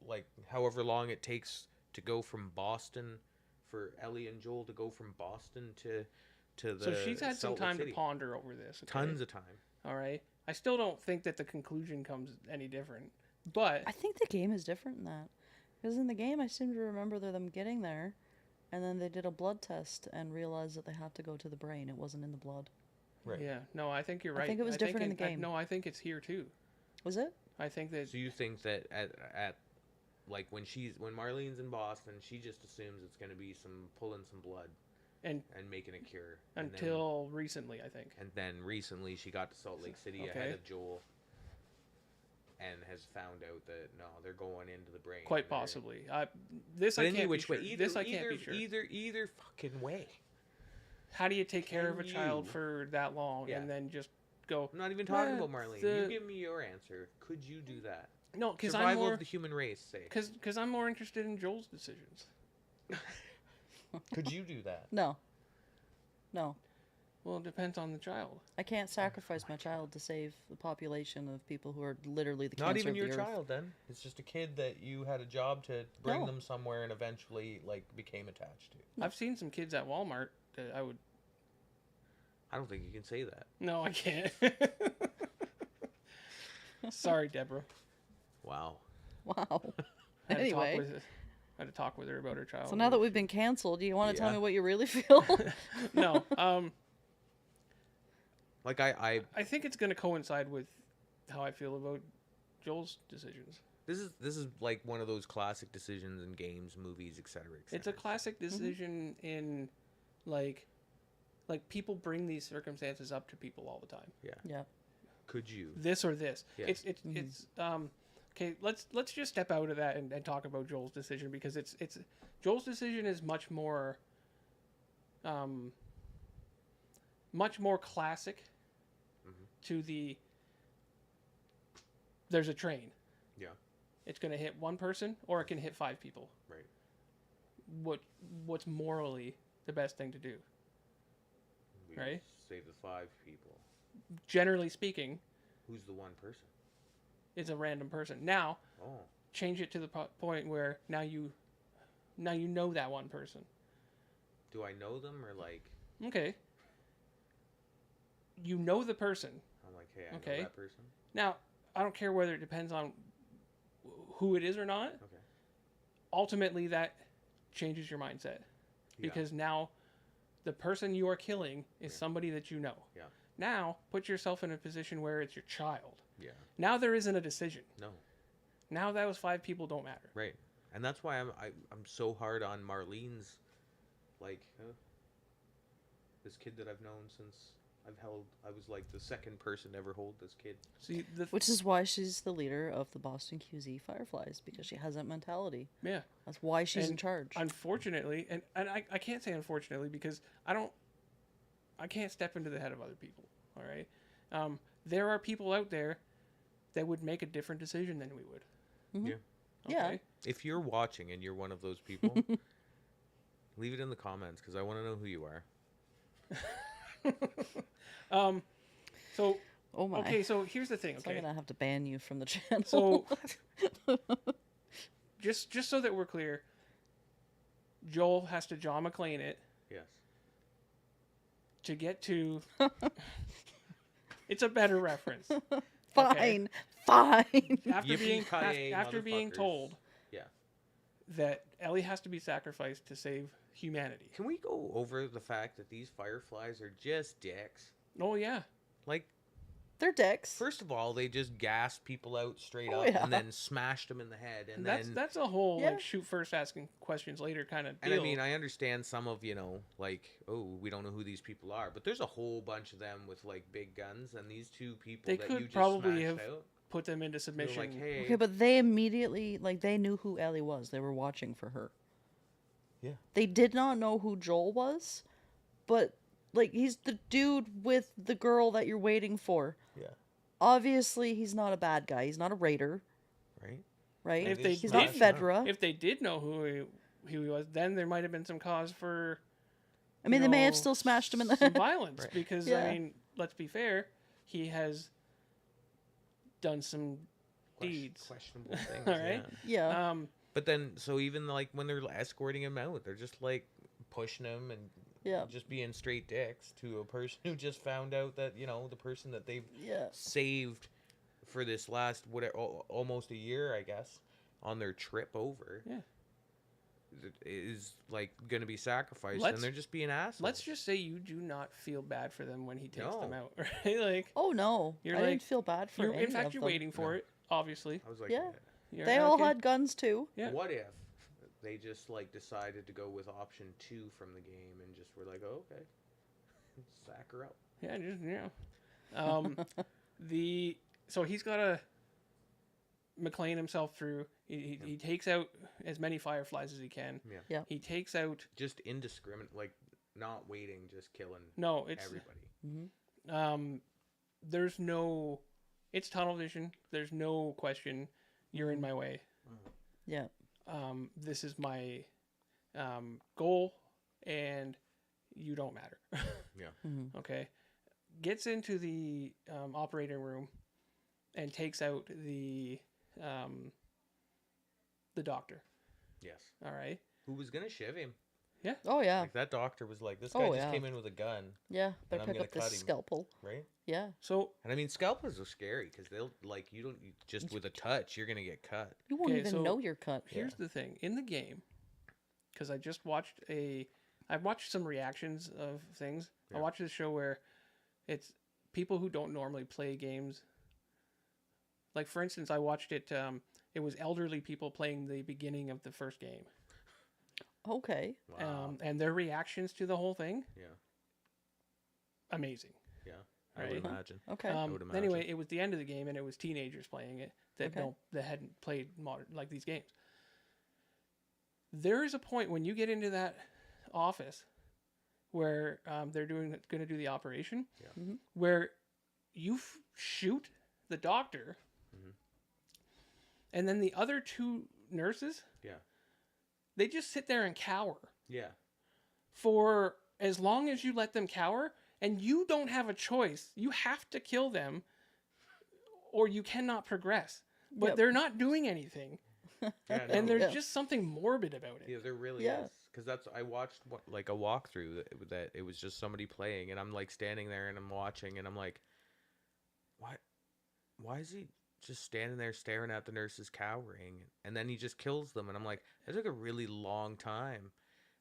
like however long it takes to go from Boston, for Ellie and Joel to go from Boston to the. So she's had some Salt Lake time City. to ponder over this. Okay? Tons of time. All right. I still don't think that the conclusion comes any different. But I think the game is different in that. Because in the game, I seem to remember them getting there, and then they did a blood test and realized that they had to go to the brain. It wasn't in the blood. Right. yeah, no, I think you're right. I think it was different in the game. No, I think it's here too. Was it? I think that So you think that at like when Marlene's in Boston, she just assumes it's going to be pulling some blood and making a cure until recently, I think. And then recently she got to Salt Lake City Okay. ahead of Joel and has found out that no, they're going into the brain. Quite possibly. This But I any can't which be way, sure. either, This I can't be sure. Either fucking way. How do you take care of a Can child you- for that long Yeah. and then just go? I'm not even talking "Well, about Marlene. the- You give me your answer. Could you do that? No, because I'm Survival more of the human race, say. because I'm more interested in Joel's decisions. Could you do that? No. No. Well, it depends on the child. I can't sacrifice my child to save the population of people who are literally the Not cancer even of your the earth. child, then. It's just a kid that you had a job to bring No. them somewhere and eventually like became attached to. I've seen some kids at Walmart that I would. I don't think you can say that. No, I can't. Sorry, Deborah. Wow. Wow. I had Anyway. I had to talk with her about her child. So now that we've been canceled, do you want to tell Yeah. me what you really feel? No, Like I I think it's going to coincide with how I feel about Joel's decisions. this is like one of those classic decisions in games, movies, etc. It's a classic decision in like people bring these circumstances up to people all the time. Yeah. Could you? This or this. Yeah. It's okay, let's just step out of that and talk about Joel's decision, because it's Joel's decision is much more classic to the there's a train. Yeah. It's going to hit one person or it can hit 5 people. Right. What's morally the best thing to do? We Right. Save the 5 people. Generally speaking, Who's the one person? it's a random person. Now, Oh. change it to the point where now you know that one person. Do I know them or like Okay. You know the person. I'm like, hey, I Okay. know that person? Now, I don't care whether it depends on who it is or not. Okay. Ultimately, that changes your mindset. Because now the person you are killing is somebody that you know. Yeah. Now, put yourself in a position where it's your child. Yeah. Now there isn't a decision. No. Now that was 5 people don't matter. Right. And that's why I'm so hard on Marlene's, like, this kid that I've known since I was like the second person to ever hold this kid. See, Which is why she's the leader of the Boston QZ Fireflies, because she has that mentality. yeah. That's why she's in And charge. Unfortunately, and I can't say unfortunately because I can't step into the head of other people. All right. There are people out there that would make a different decision than we would. Yeah. Yeah. Okay? If you're watching and you're one of those people, leave it in the comments because I want to know who you are. So Oh my. okay, so here's the thing. So I'm Okay, gonna have to ban you from the channel. so just so that we're clear, Joel has to John McClane it Yes. to get to. It's a better reference. fine, fine. After being Yippee-ki-yay, after being motherfuckers. told Yeah. that Ellie has to be sacrificed to save humanity. Can we go over the fact that these fireflies are just dicks? Oh yeah. Like, They're dicks. first of all, they just gas people out straight Oh, up yeah. and then smashed them in the head. And That's a whole Yeah. like shoot first, asking questions later kind of And deal. I mean, I understand some of, like, oh, we don't know who these people are, but there's a whole bunch of them with like big guns, and these 2 people They that could you just probably smashed have out, put them into they're submission. like, hey, Okay, but they immediately, like, they knew who Ellie was. They were watching for her. Yeah. They did not know who Joel was, but, like, he's the dude with the girl that you're waiting for. yeah, Obviously, he's not a bad guy. He's not a raider, right? right? If they he's did- not Fedra. If they did know who he was, then there might have been some cause for. I mean, you they may have know, still smashed him in the some head. violence Right. because Yeah. I mean, let's be fair, he has done some deeds. Questionable things. All right. Yeah. Um, But then, so even like when they're escorting him out, they're just like pushing him and Yeah. just being straight dicks to a person who just found out that, you know, the person that they've Yeah. saved for this last, whatever, almost a year, I guess, on their trip over. Yeah. Is like going to be sacrificed, Let's- and they're just being assholes. Let's just say you do not feel bad for them when he takes them No. out, right? Like, Oh no, You're I like- didn't feel bad for you're, any in fact, of you're them. waiting for it, obviously. I was like, Yeah. You're They all okay. had guns too. Yeah. what if they just like decided to go with option 2 from the game and just were like, oh, okay, sack her up. Yeah, just so he's got to McLean himself through. He takes out as many fireflies as he can. Yeah. Yeah. He takes out Just indiscriminate, like not waiting, just killing it's everybody. there's no, it's tunnel vision. There's no question. You're in my way. Yeah. This is my goal, and you don't matter. Yeah. Okay. Gets into the operating room and takes out the doctor. Yes. All right. Who was gonna shiv him? Oh yeah. Like that doctor was like, this guy Oh, just yeah. came in with a gun, Yeah. and Better I'm pick gonna up this cut him. scalpel. right? Yeah. So And I mean, scalpels are scary because they'll like just with a touch, you're gonna get cut. You won't Okay, even so know you're cut. here's the thing in the game, because I watched some reactions of things. Yeah. I watched this show where it's people who don't normally play games. Like for instance, I watched it. It was elderly people playing the beginning of the first game, Okay. Wow. and their reactions to the whole thing, Yeah. amazing. Yeah. I would Right. imagine. Okay. would imagine. Anyway, it was the end of the game, and it was teenagers playing it that Okay. that hadn't played modern like these games. There is a point when you get into that office where they're going to do the operation, Yeah. where you shoot the doctor, and then the other 2 nurses, Yeah. they just sit there and cower Yeah. for as long as you let them cower, and you don't have a choice. You have to kill them, or you cannot progress. But Yep. they're not doing anything, Yeah. and no, there's just something morbid about it. Yeah, there really Yeah. is. Because I watched like a walkthrough that it was just somebody playing, and I'm like standing there and I'm watching, and I'm like, why is he just standing there staring at the nurses cowering, and then he just kills them, and I'm like, that took a really long time,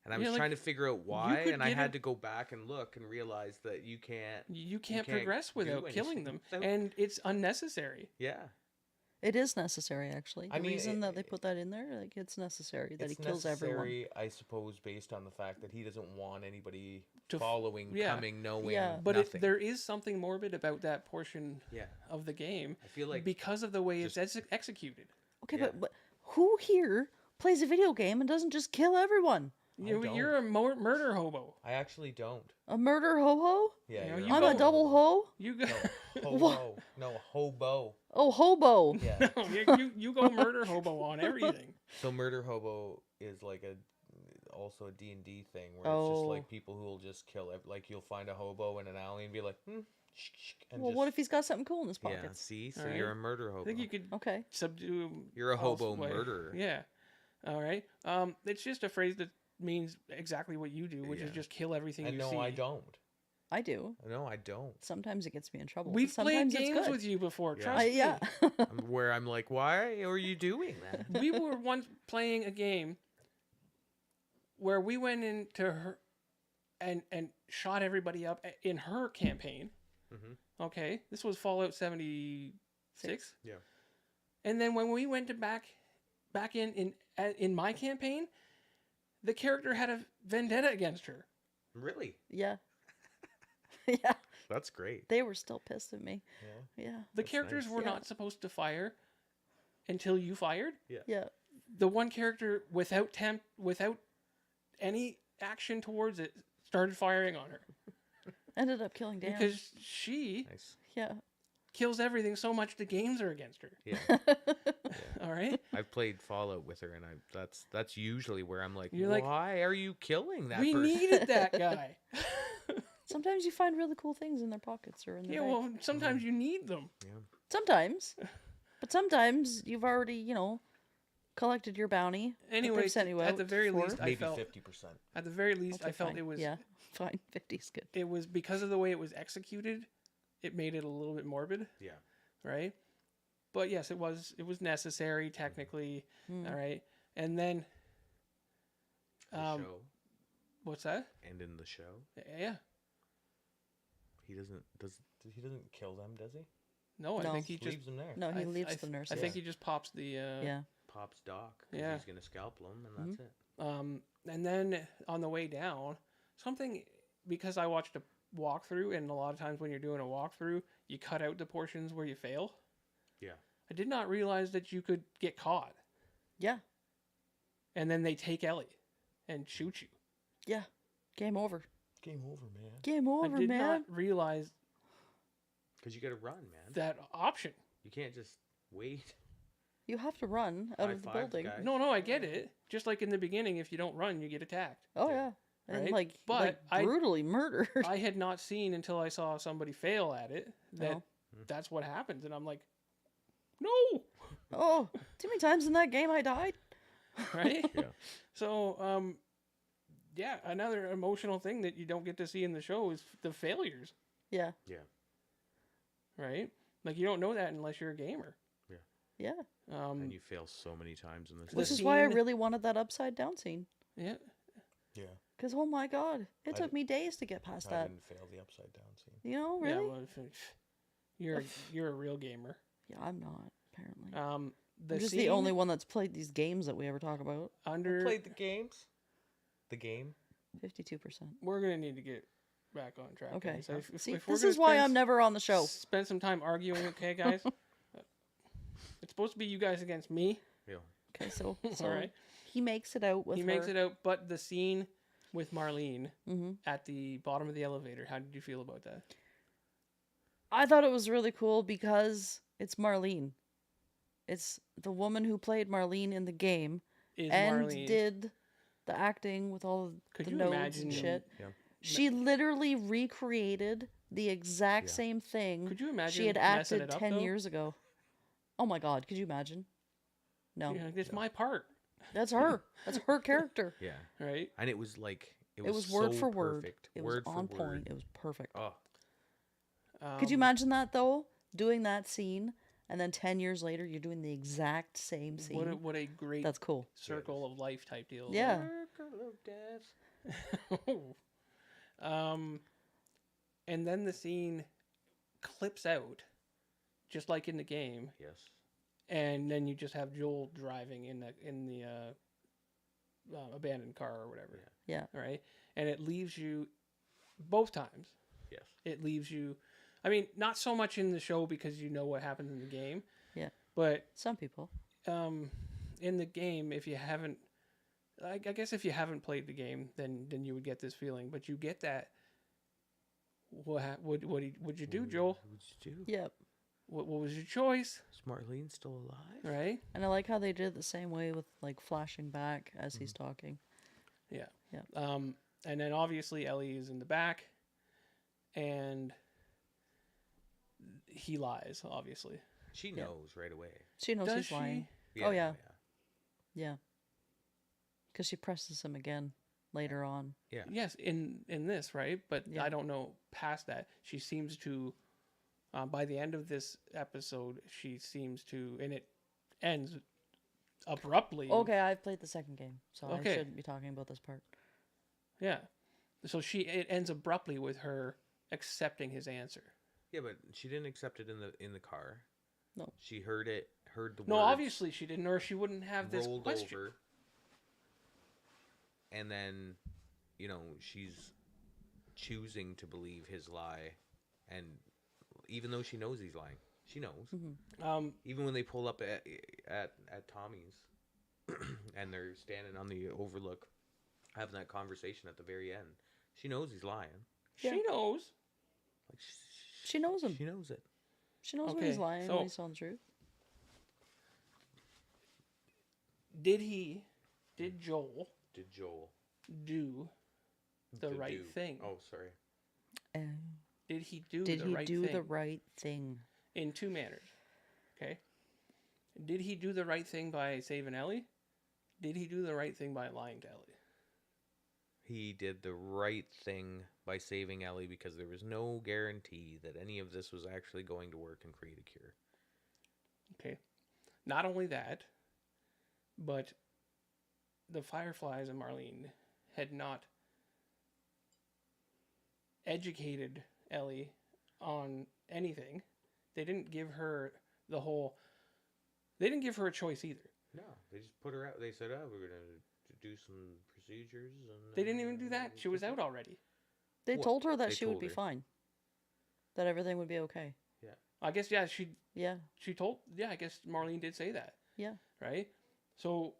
and I was Yeah, like, trying to figure out why, could and I get had a- to go back and look and realize that you can't. You can't can't progress do without killing them, anything without- and it's unnecessary. Yeah. It is necessary, actually. The I mean, reason that they put that in there, like, it's necessary that It's he kills everyone. necessary, I suppose, based on the fact that he doesn't want anybody To f- following, yeah. coming, knowing. Yeah. But nothing. there is something morbid about that portion Yeah. of the game I feel like because of the way it's executed. Okay, Yeah. but who here plays a video game and doesn't just kill everyone? You're a murder hobo. I actually don't. A murder ho-ho? Yeah, You know, you're you I'm go- a double ho? You go. Hobo. No, hobo. Oh, hobo. Yeah. you go murder hobo on everything. So murder hobo is like also a D&D thing where it's Oh. just like people who will just kill like you'll find a hobo in an alley and be like, and Well, what if he's got something cool in his yeah, pockets? see, so Alright. you're a murder hobo. I think you could Okay. subdue. You're a hobo elsewhere. murderer. Yeah. All right. It's just a phrase that means exactly what you do, which is Yeah. just kill everything And you no, see. I don't. I do. No, I don't. Sometimes it gets me in trouble. but We've played sometimes it's games good. with you before. Yeah. Trust me. Yeah. Where I'm like, why are you doing that? We were once playing a game where we went into her and shot everybody up in her campaign. Mhm. Okay, this was Fallout 76. Yeah. And then when we went to back in my campaign, the character had a vendetta against her. Really? Yeah. Yeah. That's great. They were still pissed at me. Yeah. Yeah. The That's characters nice. were Yeah. not supposed to fire until you fired. Yeah. The one character without any action towards it started firing on her Ended up killing Dan. because she Nice. Yeah. kills everything so much the games are against her. Yeah. All right. I've played Fallout with her, and that's usually where I'm like, You're like, why are you killing that We person? needed that guy. Sometimes you find really cool things in their pockets or in their Yeah, bag. well, sometimes you need them. Sometimes. But sometimes you've already, collected your bounty. that they've Anyway, sent you at out the very for. least, I Maybe felt 50%. at the very least Okay, I felt fine. it was fine. 50's good. it was because of the way it was executed. It made it a little bit morbid, Yeah. right? But yes, it was necessary technically, all right. And then, The show. what's that? And in the show, Yeah, he doesn't kill them, does he? no, I No. think he just Leaves them there. No, he I- leaves I the nurse. I think he just pops the Yeah. Pops Doc. 'Cause Yeah. He's gonna scalpel him, and that's it. And then on the way down, something, because I watched a walkthrough, and a lot of times when you're doing a walkthrough, you cut out the portions where you fail. Yeah. I did not realize that you could get caught, Yeah. and then they take Ellie and shoot you. Yeah. Game over. Game over, man. Game over, I did man. not realize Because you gotta run, man. that option. You can't just wait. You have to run out of the High-five the building. guy. No, I get it. Just like in the beginning, if you don't run, you get attacked. Oh Yeah. yeah. And Right? like But I- brutally murdered. I had not seen until I saw somebody fail at it that Oh. that's what happens, and I'm like, no, Oh, too many times in that game I died. right? Yeah. So, yeah, another emotional thing that you don't get to see in the show is the failures, Yeah. Yeah. right? Like you don't know that unless you're a gamer. Yeah. And you fail so many times in this. The Which game. is why I scene- really wanted that upside down scene. Yeah, Yeah. Because oh my god, it I took me days to get past I that. didn't fail the upside down scene. You know, yeah. really? Well, you're a real gamer. Yeah, I'm not apparently. The I'm just scene the only one that's played these games that we ever talk about. under. Played the games. The game. 52%. We're gonna need to get back on track. Okay. guys. If See, we're this gonna is why spend I'm never on the show. Spend some time arguing, okay, guys? It's supposed to be you guys against me. Yeah. Okay, so, All right. he makes it out with He her. makes it out, but the scene with Marlene Mm-hmm. at the bottom of the elevator, how did you feel about that? I thought it was really cool because it's Marlene. It's the woman who played Marlene in the game Is and Marlene did the acting with all Could the you nodes imagine and them- shit. Yeah. She literally recreated the exact Yeah. same thing Could you imagine she had messing acted it up, 10 though? years ago. Oh my god, could you imagine? No. Yeah, it's my part, That's her. That's her character. Yeah. right? And it was like It was word so for word. perfect. It word was for on word. point. It was perfect. Oh, Could you imagine that though? Doing that scene and then 10 years later you're doing the exact same scene. What a great That's cool. circle of life type deal. Yeah. circle of death. And then the scene clips out, just like in the game, Yes. and then you just have Joel driving in the abandoned car or whatever. Yeah. Right, and it leaves you both times. Yes. It leaves you. I mean, not so much in the show because you know what happens in the game. Yeah. But Some people. in the game, if you haven't, I guess if you haven't played the game, then you would get this feeling. But you get that. What'd you do, Joel? What'd you do? Yep. What was your choice? Is Marlene still alive? Right? And I like how they did it the same way with like flashing back as he's talking. Yeah. Yeah. And then obviously Ellie is in the back, and he lies. Obviously. She knows right away. She knows Does he's she? lying. Oh, yeah. Yeah. Because she presses him again later on. Yeah. Yes, in this, right? But Yeah. I don't know past that. She seems to, by the end of this episode, she seems to, and it ends abruptly. Okay, I've played the second game, so Okay. I shouldn't be talking about this part. Yeah. So it ends abruptly with her accepting his answer. Yeah, but she didn't accept it in the car. No. She heard the No, words, obviously she didn't, or she wouldn't have this rolled question. over, and then, she's choosing to believe his lie, and even though she knows he's lying, she knows. Mm-hmm. Even when they pull up at Tommy's, and they're standing on the overlook, having that conversation at the very end, she knows he's lying. Yeah. She knows. Like She knows him. She knows it. She knows when Okay, he's lying, so- when he's telling the truth. Did Joel Did Joel do the to right do- thing? Oh, sorry. Did he do Did the he right do thing? the right thing? In two manners. Okay. Did he do the right thing by saving Ellie? Did he do the right thing by lying to Ellie? He did the right thing by saving Ellie because there was no guarantee that any of this was actually going to work and create a cure. Okay. Not only that, but the Fireflies and Marlene had not educated Ellie on anything. They didn't give her they didn't give her a choice either. No, they just put her out. They said, "Oh, we're gonna do some procedures," and They didn't even do that. She was out already. They What? told her that They she would told be her. fine. That everything would be okay. Yeah. I guess Yeah. she told, I guess Marlene did say that. Yeah. Right? So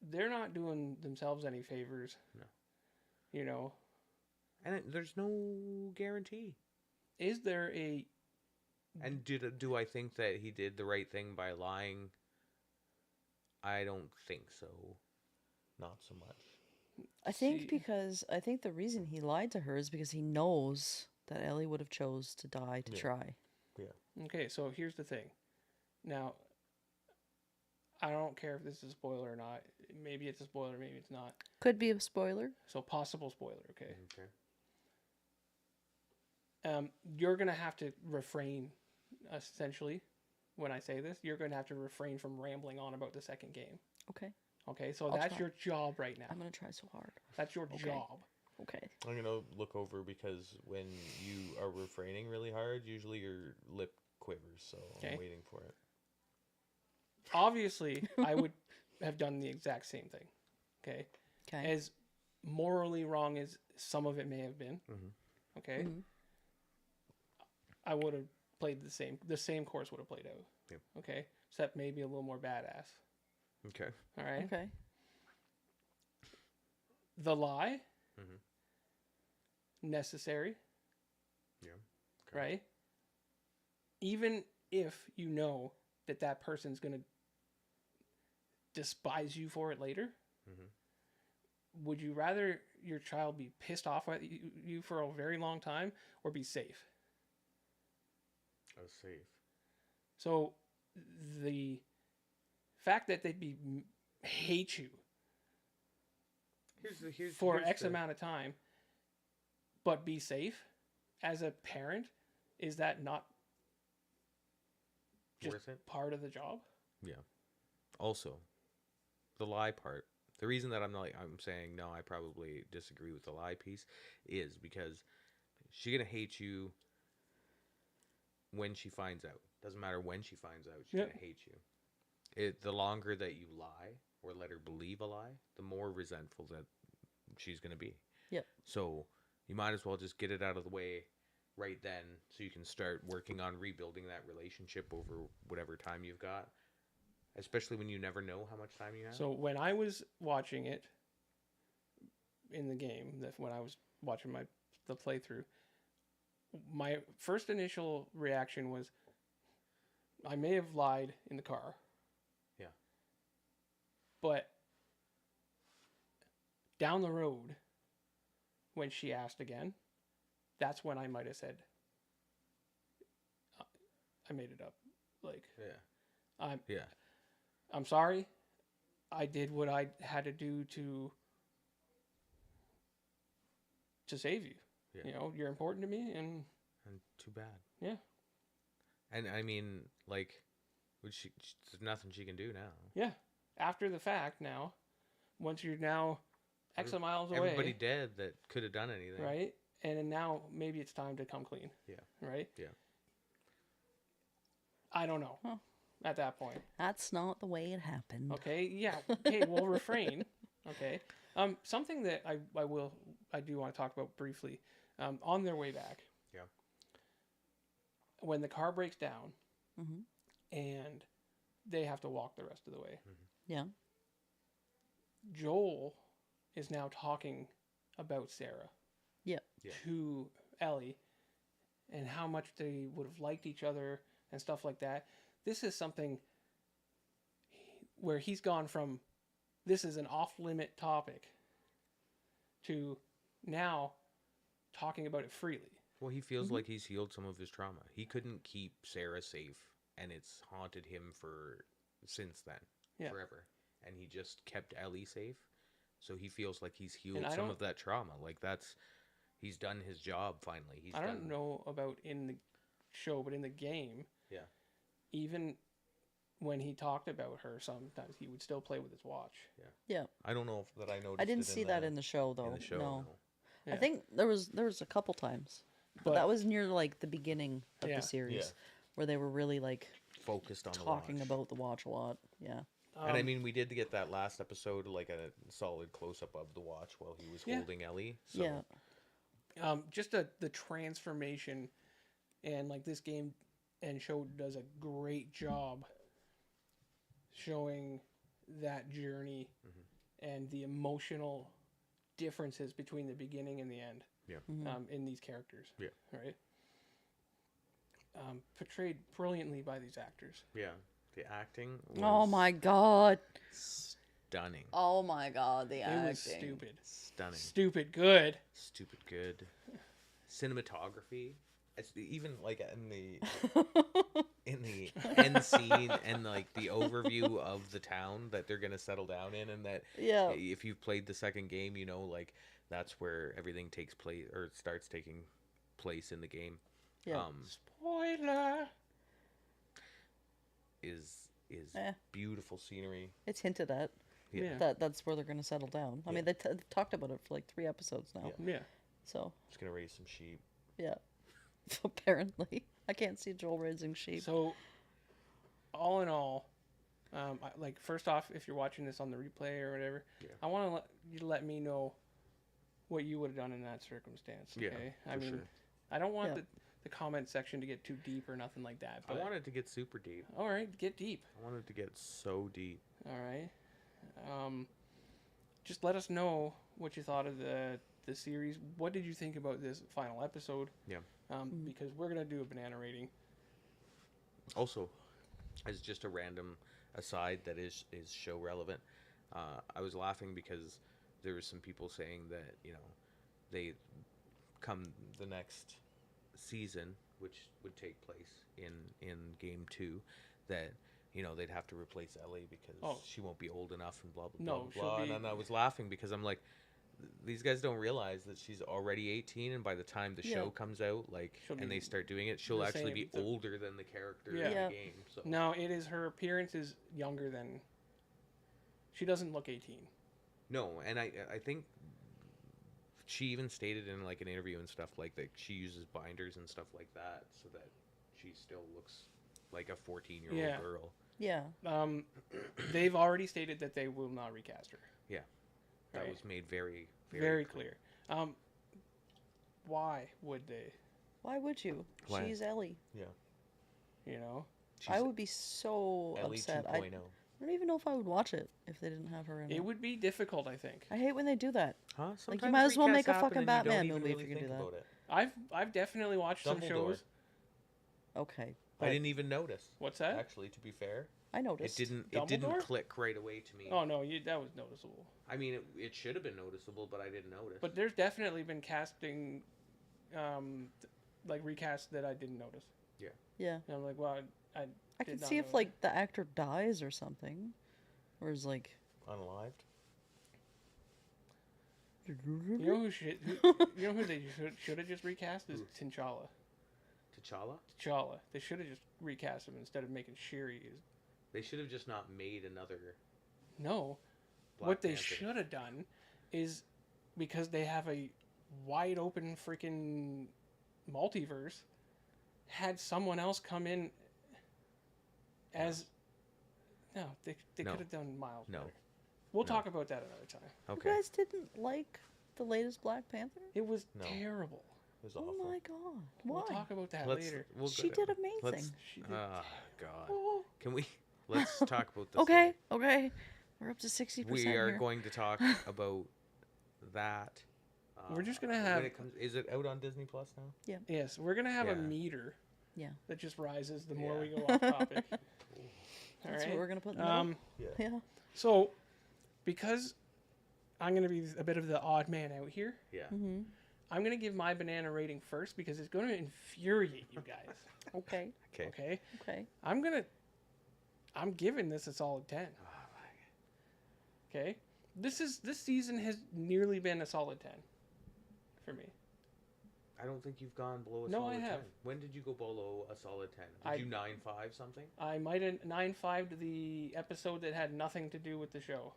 they're not doing themselves any favors. No. You know, And there's no guarantee. is there a And do I think that he did the right thing by lying? I don't think so. Not so much. I think See- I think the reason he lied to her is because he knows that Ellie would have chose to die to Yeah. try. Okay, so here's the thing. Now, I don't care if this is a spoiler or not. Maybe it's a spoiler, maybe it's not. Could be a spoiler. So possible spoiler, okay? Okay. You're gonna have to refrain, essentially, when I say this. You're gonna have to refrain from rambling on about the second game. Okay. Okay, so I'll that's try. your job right now. I'm gonna try so hard. That's your Okay. job. Okay. I'm gonna look over because when you are refraining really hard, usually your lip quivers. So Okay. I'm waiting for it. Obviously, I would have done the exact same thing. Okay, Okay. as morally wrong as some of it may have been. Mhm. Okay, Mhm. I would have played the same course would have played out. Yep. Okay, except maybe a little more badass. Okay. All right. Okay. The lie, Mhm. necessary, Yeah. Okay. right? Even if you know that that person's gonna despise you for it later, Mhm. would you rather your child be pissed off at you for a very long time or be safe? I was safe. So the fact that they'd be hate you for here's X the- amount of time, but be safe as a parent, is that not just worth it. part of the job? Yeah. Also, the lie part. The reason that I'm saying no, I probably disagree with the lie piece is because she's gonna hate you when she finds out. Doesn't matter when she finds out, she's Yep. gonna hate you. The longer that you lie or let her believe a lie, the more resentful that she's gonna be. Yep. So you might as well just get it out of the way right then, so you can start working on rebuilding that relationship over whatever time you've got. Especially when you never know how much time you have. So when I was watching it in the game, when I was watching the playthrough, my first initial reaction was, I may have lied in the car. Yeah. But down the road, when she asked again, that's when I might have said, I made it up. Like, Yeah. Yeah. I'm sorry. I did what I had to do to save you. Yeah. You know, you're important to me, and And too bad. yeah. And I mean, like, there's nothing she can do now. Yeah. After the fact now, once you're now X miles away. Everybody dead that could have done anything. Right? And then now maybe it's time to come clean. Yeah. Right? Yeah. I don't know. Huh. At that point. That's not the way it happened. Okay, yeah. Okay, we'll refrain. Okay. Something that I do want to talk about briefly. On their way back. Yeah. When the car breaks down Mm-hmm. and they have to walk the rest of the way. Yeah. Joel is now talking about Sarah Yeah. Yeah. to Ellie and how much they would have liked each other and stuff like that. This is something where he's gone from this is an off-limit topic to now talking about it freely. Well, he feels like he's healed some of his trauma. He couldn't keep Sarah safe and it's haunted him since then, Yeah. forever. And he just kept Ellie safe, so he feels like he's healed And I some don't- of that trauma. Like he's done his job finally. I don't know about in the show, but in the game, Yeah. even when he talked about her, sometimes he would still play with his watch. Yeah. I don't know if I noticed. I didn't it see that in the show though. in the show. No. Yeah. I think there was a couple times. But that was near like the beginning of Yeah. the series Yeah. where they were really like Focused on talking the watch. about the watch a lot. Yeah. And I mean, we did get that last episode, like a solid close up of the watch while he was Yeah. holding Ellie. So, Yeah. just the transformation, and like this game and show does a great job showing that journey and the emotional differences between the beginning and the end. Yeah. In these characters. Yeah. Right. Portrayed brilliantly by these actors. Yeah. The acting was Oh my god. stunning. Oh my god, the acting. It was stupid. Stunning. Stupid good. Stupid good. Cinematography. It's even like in the end scene and like the overview of the town that they're gonna settle down in, and that Yeah. if you've played the second game, you know, like that's where everything takes place or starts taking place in the game. Yeah. Spoiler. Is Eh. beautiful scenery. It's hinted at Yeah. that's where they're going to settle down. I mean, Yeah. they've talked about it for like 3 episodes now. Yeah. Yeah. So, Just gonna raise some sheep. yeah. Apparently. I can't see Joel raising sheep. So, all in all, like first off, if you're watching this on the replay or whatever, Yeah. I want you to let me know what you would have done in that circumstance. Yeah, Okay. I for mean, sure. I don't want Yeah. the comment section to get too deep or nothing like that. But I wanted to get super deep. all right, get deep. I wanted to get so deep. All right. Just let us know what you thought of the series. What did you think about this final episode? Yeah. Because we're gonna do a banana rating. Also, as just a random aside that is show relevant, I was laughing because there were some people saying that, you know, they come the next season, which would take place in game 2, that, you know, they'd have to replace Ellie because she won't be old enough and blah blah No, blah she'll blah. be- And I was laughing because I'm like, these guys don't realize that she's already 18, and by the time the show comes out, like, She'll and be they start doing it, she'll the actually same- be older than the character Yeah. in Yeah. the game. So No, it is her appearance is younger than. She doesn't look 18. no, and I think she even stated in like an interview and stuff like that she uses binders and stuff like that so that she still looks like a 14-year-old Yeah. girl. Yeah. They've already stated that they will not recast her. Yeah, that Right. was made very Very clear. Why would they? Why would you? Why? She's Ellie. Yeah, You know. I would be so Ellie upset. 2.0. I don't even know if I would watch it if they didn't have her in it. It would be difficult, I think. I hate when they do that. Huh? Like, you might as well make a recasts fucking happen and you Batman don't even movie if really you can do think that. about it. I've definitely watched some Dumbledore. shows. Okay. I didn't even notice. What's that? Actually, to be fair, I noticed. it didn't Dumbledore? click right away to me. Oh no, that was noticeable. I mean, it should have been noticeable, but I didn't notice. But there's definitely been casting, like recasts that I didn't notice. Yeah. And I'm like, well, I I did can not see know if that. like the actor dies or something, or is like. Unalived. You know who they should have just recast is T'Challa. T'Challa. T'Challa. They should have just recast him instead of making Shuri. They should have just not made another. No, Black what they Panther. should have done is because they have a wide open freaking multiverse, had someone else come in as. No, they No. could have done Miles. No. better. We'll No. talk about that another time. Okay. You guys didn't like the latest Black Panther? It was No. terrible. It was Oh awful. my god! We'll Why? talk about that Let's. later. We'll She go did down. amazing. She did. Oh God. Oh. Can we? Let's talk about this. Okay, later. okay. We're up to 60%. We are here. going to talk about that. We're just gonna when have- it comes, is it out on Disney Plus now? Yes, we're gonna have Yeah. a meter. Yeah. That just rises the more Yeah. we go off topic. All That's right. what we're gonna put in the middle. Yeah. So, because I'm gonna be a bit of the odd man out here, Yeah. Mm-hmm. I'm gonna give my banana rating first because it's gonna infuriate you guys. Okay. Okay. Okay. Okay. I'm giving this a solid 10. Okay. This season has nearly been a solid 10 for me. I don't think you've gone below a No, solid I 10. have. When did you go below a solid 10? Did you 9.5 something? I might have 9.5'd the episode that had nothing to do with the show.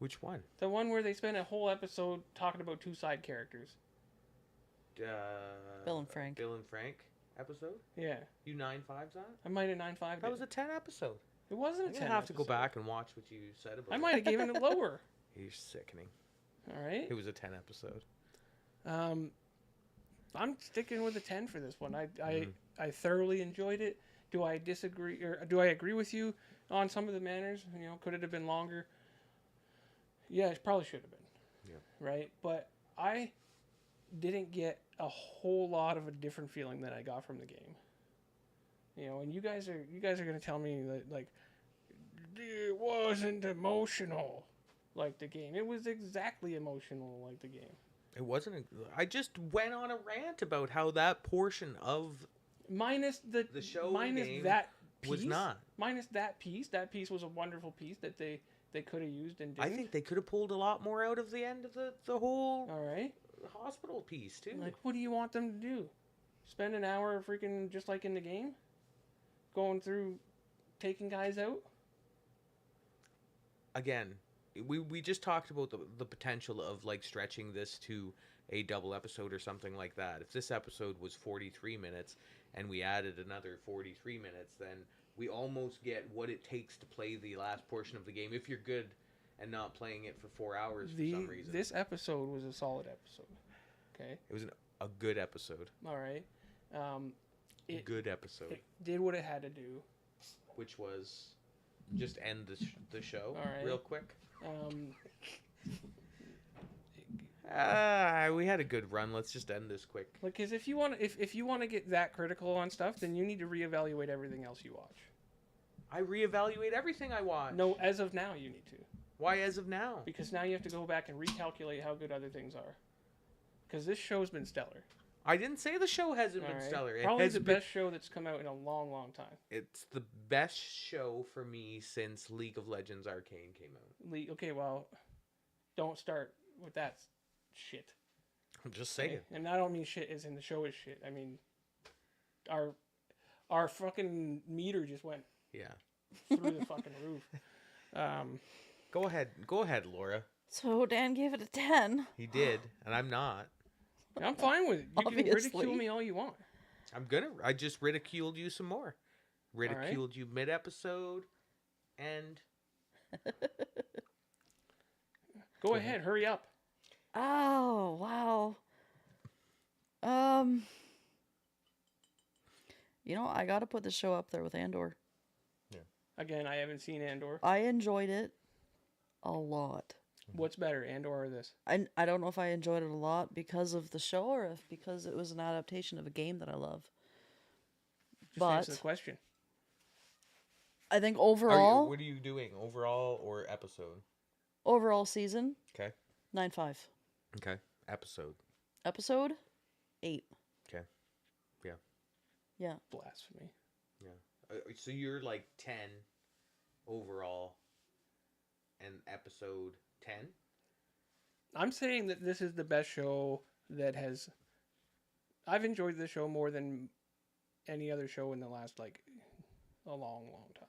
Which one? The one where they spent a whole episode talking about two side characters. Bill and Frank. Bill and Frank episode? Yeah. You 9.5's that? I might have 9.5'd That it. was a 10 episode. It wasn't a I'm 10 going to have to go episode. back and watch what you said about I it. might have given it lower. You're sickening. All right. It was a 10 episode. I'm sticking with a 10 for this one. I thoroughly enjoyed it. Do I disagree or do I agree with you on some of the manners? You know, could it have been longer? Yeah, it probably should have been. Yeah. Right? But I didn't get a whole lot of a different feeling than I got from the game. You know, and you guys are going to tell me that like it wasn't emotional like the game. It was exactly emotional like the game. It wasn't. I just went on a rant about how that portion of Minus the show minus game that piece, was not. Minus that piece. That piece was a wonderful piece that they could have used and didn't. I think they could have pulled a lot more out of the end of the whole All right. hospital piece too. Like, what do you want them to do? Spend an hour freaking just like in the game, going through, taking guys out. Again, we just talked about the potential of like stretching this to a double episode or something like that. If this episode was 43 minutes and we added another 43 minutes, then we almost get what it takes to play the last portion of the game if you're good and not playing it for 4 hours for some reason. This episode was a solid episode. Okay. It was a good episode. All right. Good episode. It did what it had to do. Which was just end the show All right. real quick. We had a good run. Let's just end this quick. Because if you want to get that critical on stuff, then you need to reevaluate everything else you watch. I reevaluate everything I watch. No, as of now, you need to. Why as of now? Because now you have to go back and recalculate how good other things are. Because this show's been stellar. I didn't say the show hasn't All been right? stellar. Probably the best show that's come out in a long, long time. It's the best show for me since League of Legends Arcane came out. Okay, well, don't start with that shit. I'm just saying. Okay? And I don't mean shit as in the show is shit. I mean, our fucking meter just went through the fucking roof. Go ahead, Laura. So Dan gave it a 10. He did, and I'm not. I'm fine with it. You can Obviously. ridicule me all you want. I just ridiculed you some more. Ridiculed you mid-episode, and... Go ahead, hurry up. Oh, wow. You know, I gotta put the show up there with Andor. Yeah. Again, I haven't seen Andor. I enjoyed it a lot. What's better, Andor or this? I don't know if I enjoyed it a lot because of the show or if because it was an adaptation of a game that I love. Just answer the question. I think overall... What are you doing? Overall or episode? Overall season, Okay. 9.5. Okay. Episode. Episode, 8. Okay. Yeah. Yeah. Blasphemy. Yeah. So you're like 10 overall and episode 10? I'm saying that this is the best show that has... I've enjoyed this show more than any other show in the last, like, a long, long time.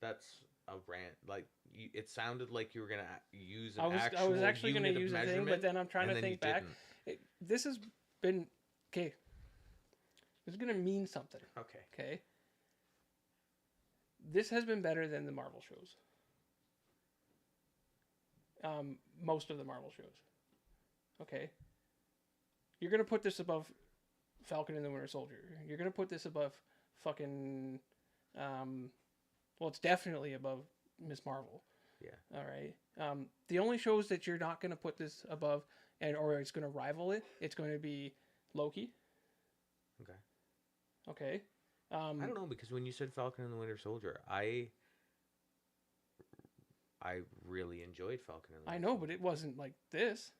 That's a rant. Like, it sounded like you were going to use an I was actually going to use a thing, but then I'm trying to think back. This has been... Okay. This is going to mean something. Okay. Okay? This has been better than the Marvel shows. Most of the Marvel shows. Okay? You're going to put this above Falcon and the Winter Soldier. You're going to put this above fucking... well, it's definitely above Miss Marvel. Yeah. All right. The only shows that you're not going to put this above or it's going to rival it, it's going to be Loki. Okay. Okay. I don't know, because when you said Falcon and the Winter Soldier, I really enjoyed Falcon and the Winter I know, but it wasn't like this.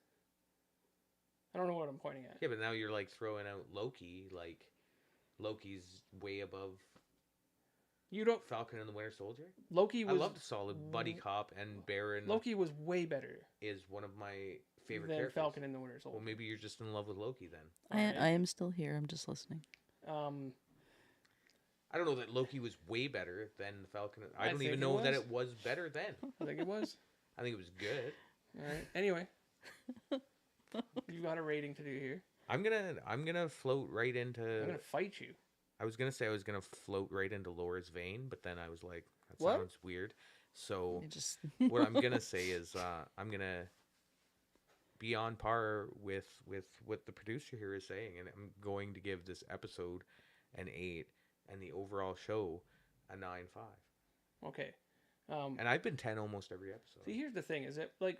I don't know what I'm pointing at. Yeah, but now you're like throwing out Loki. Like Loki's way above You don't. Falcon and the Winter Soldier. Loki I was. loved Solid Buddy Cop, and Baron Loki was way better is one of my favorite than characters. Falcon and the Winter Soldier. Well, maybe you're just in love with Loki then. I am still here. I'm just listening. I don't know that Loki was way better than Falcon. I don't think even it know that was. it was better then. I think it was. I think it was good. All right. Anyway, you got a rating to do here. I'm gonna float right into. I'm gonna fight you. I was gonna say I was gonna float right into Laura's vein, but then I was like, that What? sounds weird. So You just what I'm gonna say is I'm gonna be on par with what the producer here is saying, and I'm going to give this episode an 8 and the overall show a 9.5. Okay. And I've been 10 almost every episode. See, here's the thing: is it like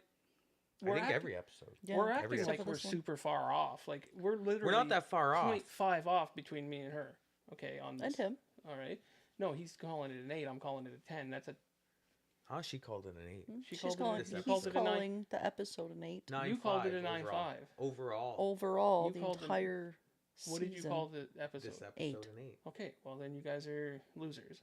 I think every episode. yeah, we're every acting like except for we're this one. super far off. Like we're literally We're not that far off. 0.5 off between me and her. Okay, on this. And him. All right. No, he's calling it an 8. I'm calling it a 10. That's a. Huh? She called it an 8. She She's called calling, it. this You called he's it a 9. calling the episode an 8. 9.5. You called it a 9.5. Overall. Overall, You the called it- entire What did you call the episode? This episode 8. an 8. Okay, well then you guys are losers.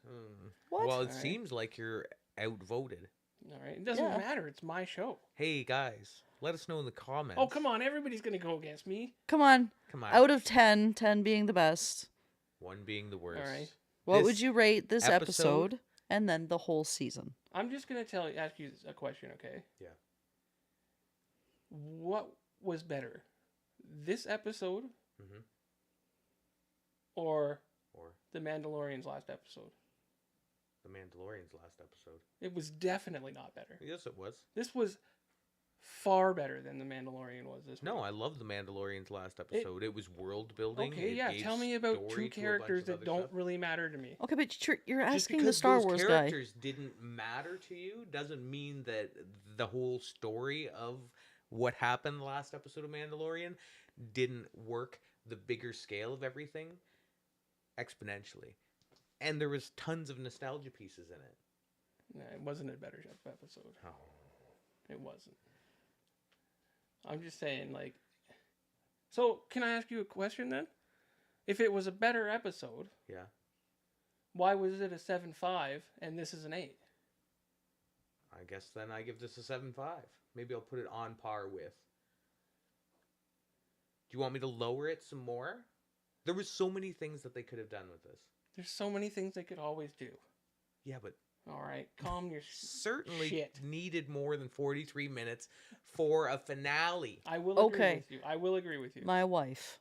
What? Well, it Alright. seems like you're outvoted. All right, it doesn't Yeah. matter. It's my show. Hey guys, let us know in the comments. Oh come on, everybody's gonna go against me. Come on. Come on. Out of 10, 10 being the best. 1 being the worst. Alright. What This would you rate this episode- episode and then the whole season? I'm just gonna ask you a question, okay? Yeah. What was better, this episode Mhm. or Or the Mandalorian's last episode? The Mandalorian's last episode. It was definitely not better. Yes, it was. This was far better than the Mandalorian was. This No, week. I love the Mandalorian's last episode. It was world building. Okay, It yeah. gave Tell me about story two to a bunch characters of that other don't stuff. really matter to me. Okay, but you're Just asking the because Star those Wars guy. characters didn't matter to you doesn't mean that the whole story of what happened the last episode of Mandalorian didn't work the bigger scale of everything exponentially. And there was tons of nostalgia pieces in it. No, it wasn't a better episode. Oh. It wasn't. I'm just saying, like. So, can I ask you a question then? If it was a better episode, Yeah. why was it a 7.5 and this is an 8? I guess then I give this a 7.5. Maybe I'll put it on par with. Do you want me to lower it some more? There was so many things that they could have done with this. There's so many things they could always do. Yeah, but All right, calm your certainly shit. needed more than 43 minutes for a finale. I will agree Okay. with you. I will agree with you. My wife,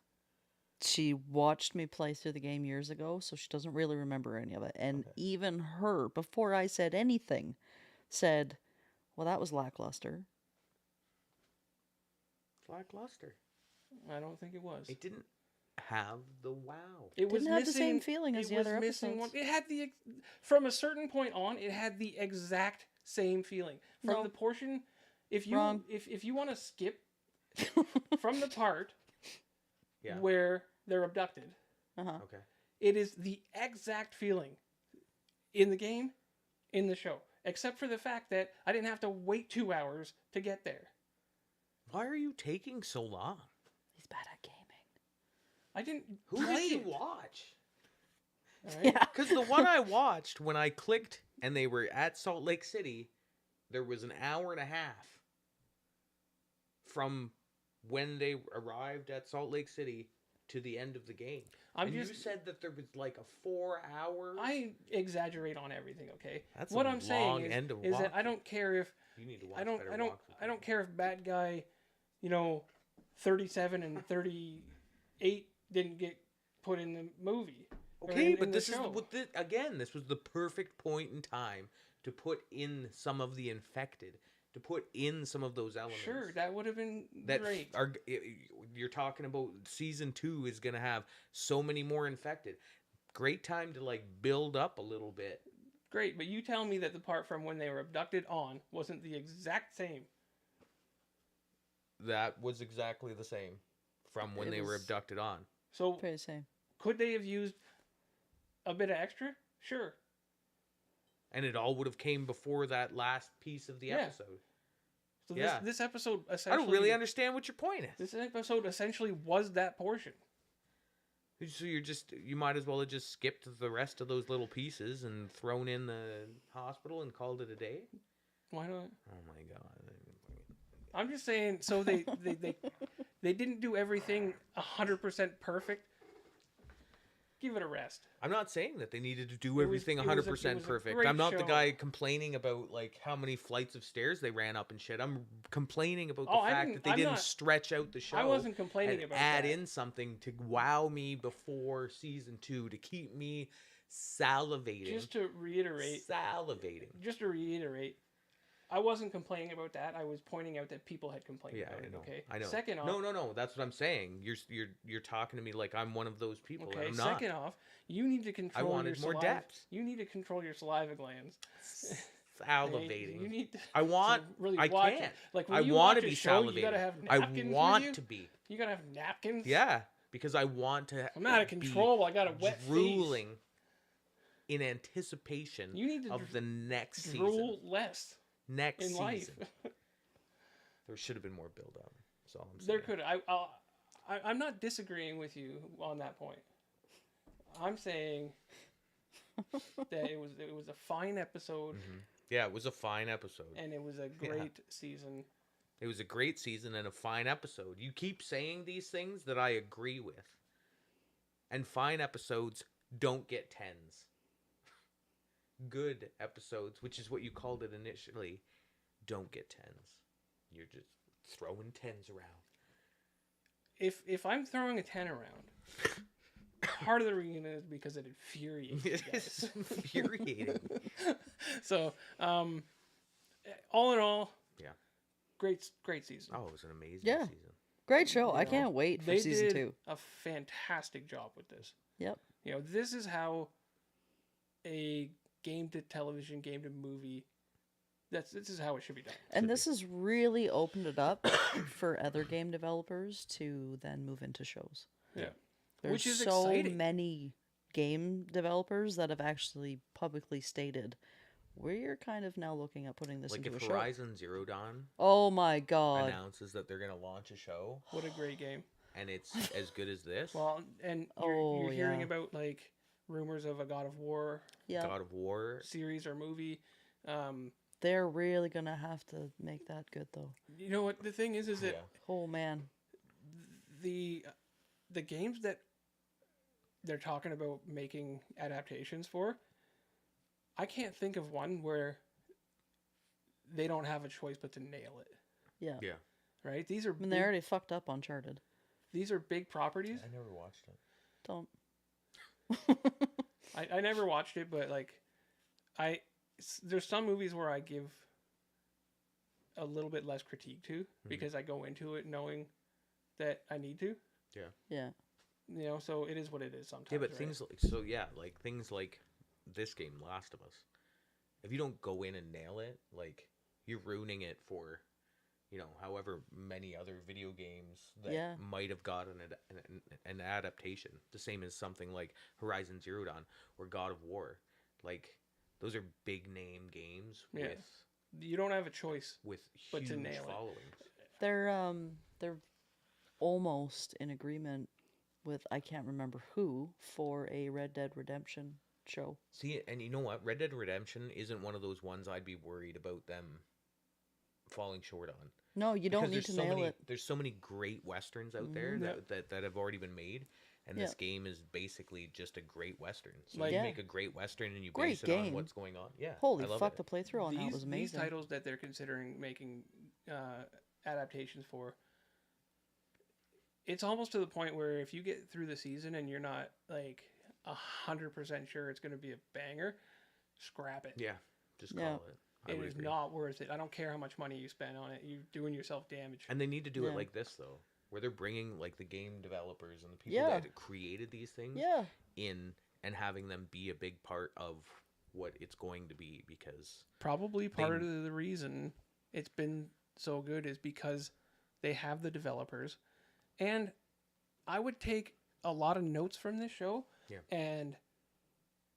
she watched me play through the game years ago, so she doesn't really remember any of it. And Okay. even her, before I said anything, said, well, that was lackluster. Lackluster. I don't think it was. It didn't have the wow. It was Didn't have the same missing- feeling as it the was other missing episodes. It had the from a certain point on. It had the exact same feeling from No. the portion. If you Wrong. if you want to skip from the part Yeah. where they're abducted, Uh-huh. Okay. it is the exact feeling in the game, in the show, except for the fact that I didn't have to wait 2 hours to get there. Why are you taking so long? He's bad at gaming. I didn't Who play did you it. watch? All right? Yeah. Because the one I watched, when I clicked and they were at Salt Lake City, there was an hour and a half from when they arrived at Salt Lake City to the end of the game. I'm and just you said that there was like a 4 hours. I exaggerate on everything, okay? That's What a I'm saying long end to is that walk I don't care if You need to watch I don't better I don't walkthroughs. I don't care if bad guy, 37 and 38 didn't get put in the movie. or Okay, in but the this is show. what again. This was the perfect point in time to put in some of the infected, to put in some of those elements. Sure, that would have been that great. are you're talking about. Season 2 is gonna have so many more infected. Great time to like build up a little bit. Great, but you tell me that the part from when they were abducted on wasn't the exact same. That was exactly the same from when It they were was- abducted on. So Pretty the same. could they have used a bit of extra? Sure. And it all would have came before that last piece of the Yeah. episode. So Yeah. this episode I essentially... don't really understand what your point is. This episode essentially was that portion. So you might as well have just skipped the rest of those little pieces and thrown in the hospital and called it a day. Why not? Oh my god! I'm just saying. So they didn't do everything 100% perfect. Give it a rest. I'm not saying that they needed to do everything it was a 100% perfect. great I'm not the show. guy complaining about like how many flights of stairs they ran up and shit. I'm complaining about the Oh, I fact didn't- that they I'm didn't not- stretch out the show. I wasn't complaining and about add that. in something to wow me before season 2 to keep me salivating. Just to reiterate, I wasn't complaining about that. I was pointing out that people had complained Yeah, about it. I know. Okay. I know. Second off, No. That's what I'm saying. You're talking to me like I'm one of those people. okay. And I'm not. Second off, you need to control. wanted your more saliva. depth. You need to control your saliva glands. Salivating. You need to. I want. to really I watch it. can't. Like I when you want watch to a be show, salivating. you gotta have I napkins want with you. to be. You gotta have napkins. Yeah, because I want to. I'm out of control. I got a wet drooling in anticipation You need to of the next face. season. Drool less Next in season. life. There should have been more build up. That's all I'm saying. There could. I'm not disagreeing with you on that point. I'm saying that it was a fine episode, Yeah, it was a fine episode. and it was a great season. It was a great season and a fine episode. You keep saying these things that I agree with. And fine episodes don't get 10s. Good episodes, which is what you called it initially, don't get 10s. You're just throwing 10s around. If I'm throwing a 10 around, part of the reason is because it infuriates you It guys. is infuriating. So, all in all, Yeah. great season. Oh, it was an amazing Yeah. season. Great show. You I know, can't wait for They season did 2. a fantastic job with this. Yep. You know, this is how a game to television, game to movie. This is how it should be done. And this has really opened it up for other game developers to then move into shows. Yeah. There's Which is so exciting. many game developers that have actually publicly stated, we're kind of now looking at putting this Like into if a show. Horizon Zero Dawn Oh my god. announces that they're going to launch a show What a great game. and it's as good as this, Well, and you're hearing about like rumors of a God of War Yeah. God of War. series or movie. They're really gonna have to make that good though. You know what the thing is that Yeah. Oh man. the games that they're talking about making adaptations for, I can't think of one where they don't have a choice but to nail it. Yeah. Yeah. Right? These are I mean, they already fucked up Uncharted. these are big properties. I never watched it. Don't. I never watched it, but like there's some movies where I give a little bit less critique to because I go into it knowing that I need to. Yeah. You know, so it is what it is sometimes. Yeah, but right? things like this game, Last of Us. If you don't go in and nail it, like you're ruining it for, you know, however many other video games that might have gotten an adaptation. The same as something like Horizon Zero Dawn or God of War. Like those are big name games you don't have a choice. with But to huge nail it. followings. They're almost in agreement with I can't remember who for a Red Dead Redemption show. See, and you know what? Red Dead Redemption isn't one of those ones I'd be worried about them falling short on. No, you don't need Because to nail it. There's so many great westerns out there that have already been made, and this game is basically just a great western. So Like- you Yeah. make a great western and you Great base it on game. what's going on. Yeah, Holy I love fuck, it. the playthrough on that was These amazing. titles that they're considering making adaptations for, it's almost to the point where if you get through the season and you're not like 100% sure it's going to be a banger, scrap it. Yeah, just call Yeah. it. I It would is agree. not worth it. I don't care how much money you spend on it. You're doing yourself damage. And they need to do it Yeah. like this though, where they're bringing like the game developers and the people Yeah. that created these things Yeah. in and having them be a big part of what it's going to be, because Probably part of the reason it's been so good is because they have the developers. And I would take a lot of notes from this show and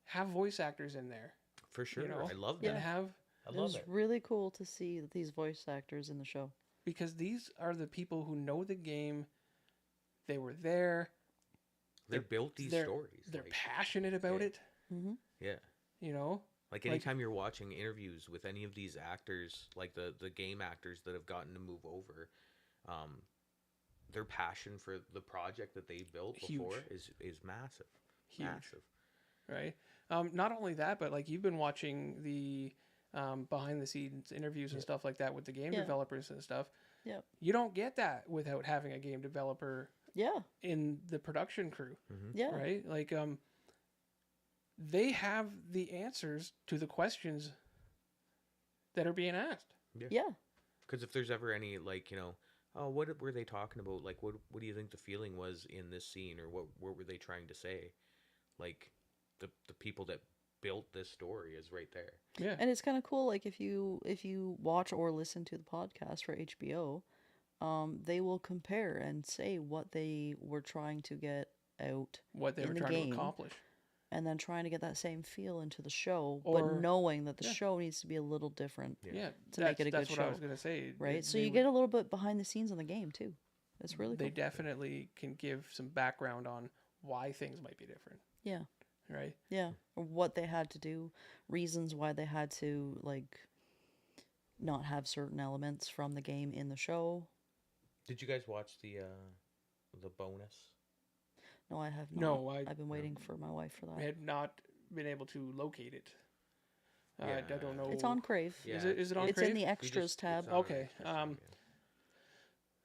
have voice actors in there. for sure, You know, I love and that. have I It love was it. really cool to see these voice actors in the show. Because these are the people who know the game. They were there. They built these stories. They're like, passionate about yeah. it. Mm-hmm. yeah. You know, Like anytime you're watching interviews with any of these actors, like the game actors that have gotten to move over, their passion for the project that they built before is massive. Huge. Massive. Right. Not only that, but like you've been watching the behind the scenes interviews and stuff like that with the game Yeah. developers and stuff. Yep. You don't get that without having a game developer Yeah. in the production crew, Yeah. right? Like they have the answers to the questions that are being asked. Yeah. Because if there's ever any, like, you know, oh, what were they talking about? Like, what do you think the feeling was in this scene, or what were they trying to say? Like, the people that built this story is right there. Yeah. And it's kind of cool. Like if you watch or listen to the podcast for HBO, they will compare and say what they were trying to get out What they in were the trying game, to accomplish. and then trying to get that same feel into the show, Or- but knowing that the yeah. show needs to be a little different, Yeah. To make it a that's good what I show. was gonna say. right? So They you get a little bit behind the scenes on the game too. It's really They cool. definitely can give some background on why things might be different. Yeah. Right. Yeah, or what they had to do, reasons why they had to like not have certain elements from the game in the show. Did you guys watch the bonus? No, I have not. No, I've been waiting for my wife for I that. had not been able to locate it. I don't know. It's on Crave. Yeah, Is it on It's Crave? in the You extras just- tab. it's on Okay, extras tab, yeah.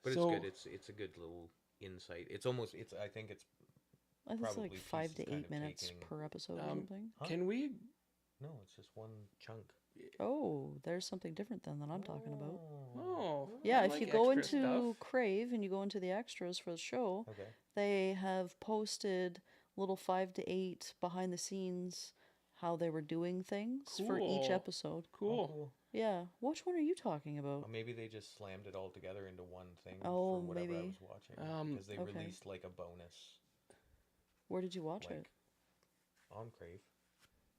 But so- it's good. It's a good little insight. It's almost. I think it's. I think it's like probably 5 to pieces kind 8 of minutes taking- per episode or Um, something. Huh? Can we? No, it's just one chunk. Oh, there's something different than that I'm talking about. Oh. Yeah, I if like you go extra into stuff. Crave and you go into the extras for the show, Okay. they have posted little 5 to 8 behind the scenes how they were doing things for each Cool. episode. Cool. Yeah. Which one are you talking about? Well, maybe they just slammed it all together into one thing Oh, for whatever I maybe. was watching. Because they okay. released like a bonus Where did you watch like it? on Crave.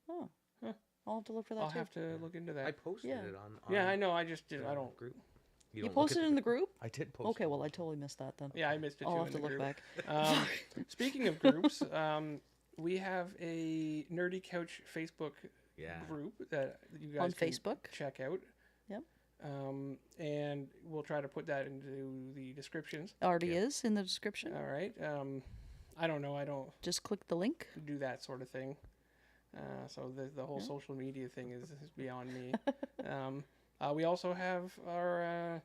Oh. Huh. I'll have to look for that I'll too. have to look into I that. posted Yeah. it on. Yeah, I know. I just did. the I don't. group. You don't look posted at it in the group? I did post. Okay, it. well, I totally missed that then. Yeah, I missed it I'll too. have in to the look group. back. Speaking of groups, we have a Nerdy Couch Facebook Yeah. group that you guys On can Facebook? check out. Yep. And we'll try to put that into the descriptions. Already is in the description. All right. I don't know. I don't Just click the link. do that sort of thing. So the whole social media thing is beyond me. We also have our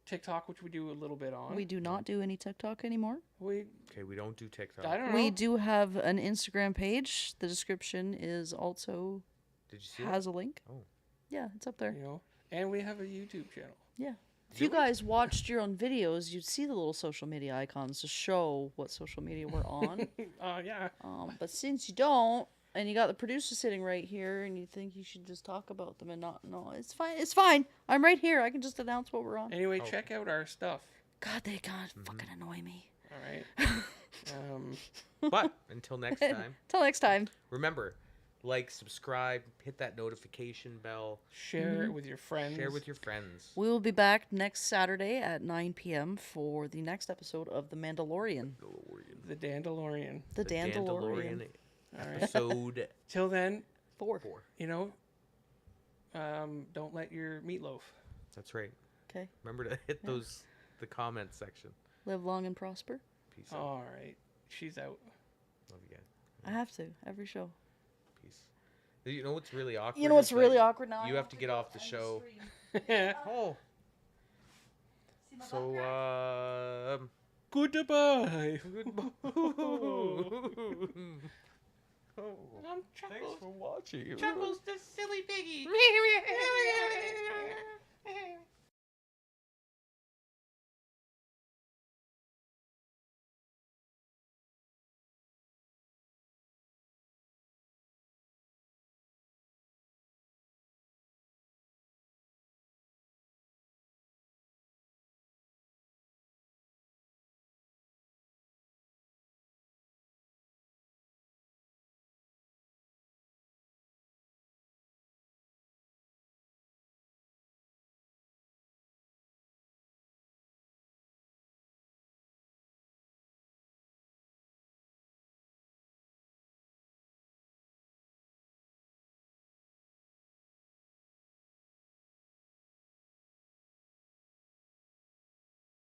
TikTok, which we do a little bit on. We do not do any TikTok anymore. We Okay, we don't do TikTok. I don't know. We do have an Instagram page. The description is also Did you see has it? a link. Oh. Yeah, it's up there. You know, and we have a YouTube channel. Yeah. If you guys watched your own videos, you'd see the little social media icons to show what social media we're on. Yeah. But since you don't, and you got the producer sitting right here, and you think you should just talk about them and not, no, it's fine. It's fine. I'm right here. I can just announce what we're on. Anyway, check out our stuff. God, they can't fucking annoy me. All right. But until next time, Till next time. remember, like, subscribe, hit that notification bell, Share it with your friends. share with your friends. We will be back next Saturday at 9 p.m. for the next episode of The Mandalorian. The Dandalorian. The Dandalorian. All right. episode Till then, 4. you know, don't let your meatloaf. That's right. Okay. Remember to hit the comment section. Live long and prosper. Peace out. All right. She's out. Love you guys. I have to. Every show. Peace. You know what's really awkward? You know what's is, really like, awkward now? You have to get off the show. Yeah. Oh. So, Goodbye. goodbye. Chuckles. Thanks for watching. Chuckles the silly piggy.